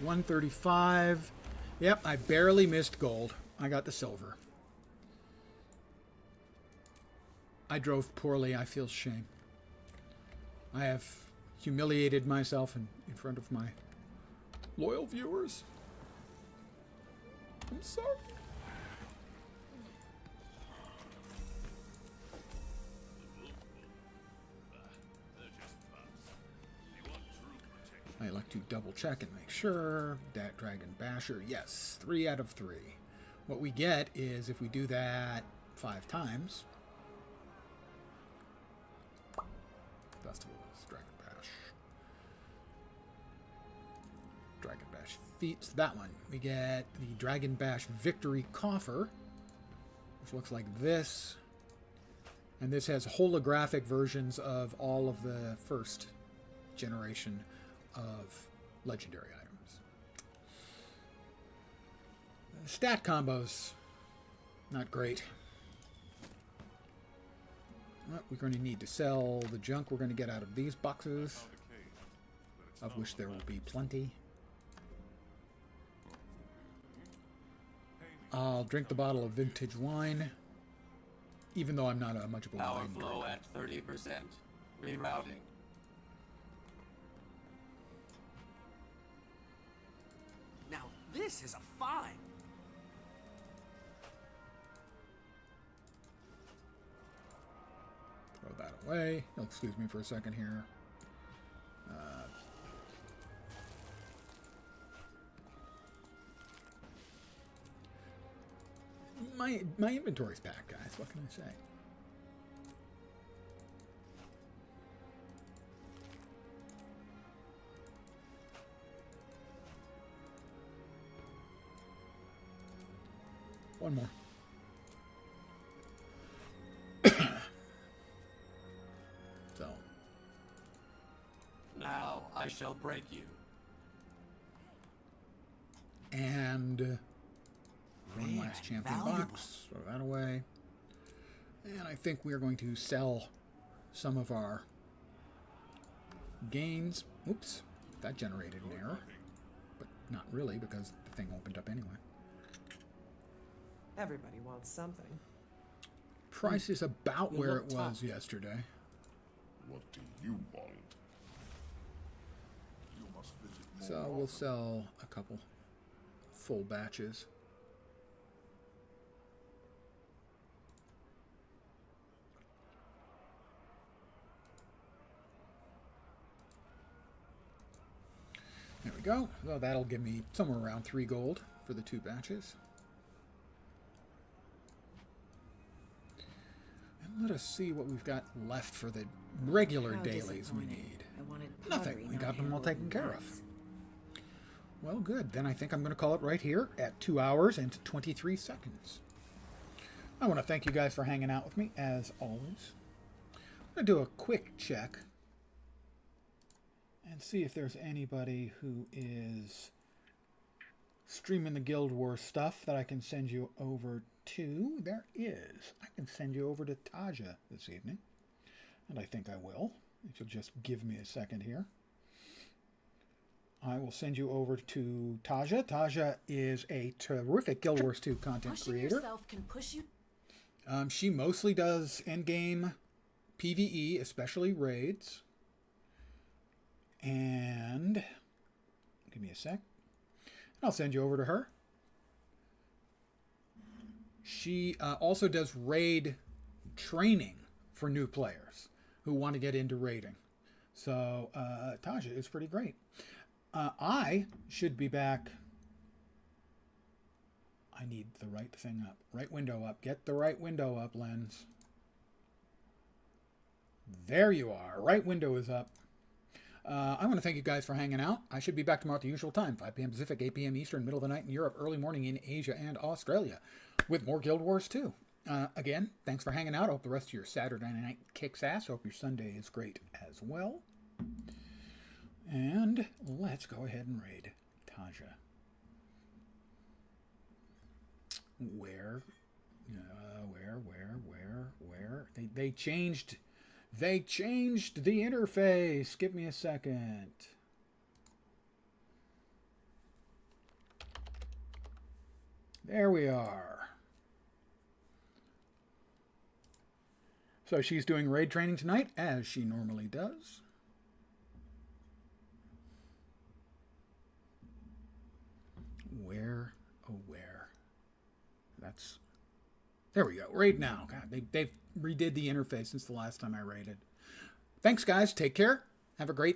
135. Yep, I barely missed gold. I got the silver. I drove poorly. I feel shame. I have humiliated myself in front of my loyal viewers. I'm sorry. I like to double check and make sure. That Dragon Basher, yes, 3 out of 3. What we get is if we do that 5 times. Festivals, Dragon Bash. Dragon Bash feats, that one. We get the Dragon Bash Victory Coffer, which looks like this. And this has holographic versions of all of the first generation of legendary items. Stat combos, not great. Well, we're going to need to sell the junk we're going to get out of these boxes, of which there will be plenty. I'll drink the bottle of vintage wine, even though I'm not much of a Power wine flow drinker. at 30%. Rerouting. Now, this is a find. Throw that away. You'll excuse me for a second here. My inventory's packed, guys. What can I say? One more. So. Now I shall break you. And one Rare last and champion valuable. box. Throw that away. And I think we are going to sell some of our gains. Oops, that generated an error. But not really, because the thing opened up anyway. Everybody wants something. Price is about You where look it was tough. yesterday. What do you want? You must visit more So we'll sell a couple full batches. There we go. So that'll give me somewhere around 3 gold for the 2 batches. And let us see what we've got left for the regular How dailies we disappointing. need. I wanted Nothing. pottery, We not got them all handled taken in care of. knives. Well, good. Then I think I'm going to call it right here at 2 hours and 23 seconds. I want to thank you guys for hanging out with me, as always. I'm going to do a quick check and see if there's anybody who is streaming the Guild Wars stuff that I can send you over to. There is. I can send you over to Taja this evening. And I think I will. If you'll just give me a second here. I will send you over to Taja. Taja is a terrific Guild Wars 2 content creator. Yourself can push you. She mostly does endgame PvE, especially raids. And give me a sec. I'll send you over to her. She also does raid training for new players who want to get into raiding. So Taja is pretty great. I should be back. I need the right thing up. Right window up. Get the right window up, Lens. There you are. Right window is up. I want to thank you guys for hanging out. I should be back tomorrow at the usual time, 5 p.m. Pacific, 8 p.m. Eastern, middle of the night in Europe, early morning in Asia and Australia, with more Guild Wars 2. Again, thanks for hanging out. I hope the rest of your Saturday night kicks ass. I hope your Sunday is great as well. And let's go ahead and raid Taja. Where? They changed the interface. Give me a second. There we are. So she's doing raid training tonight, as she normally does. Where? Oh, where? That's... There we go. Raid now. God, they've redid the interface since the last time I raided. Thanks, guys. Take care. Have a great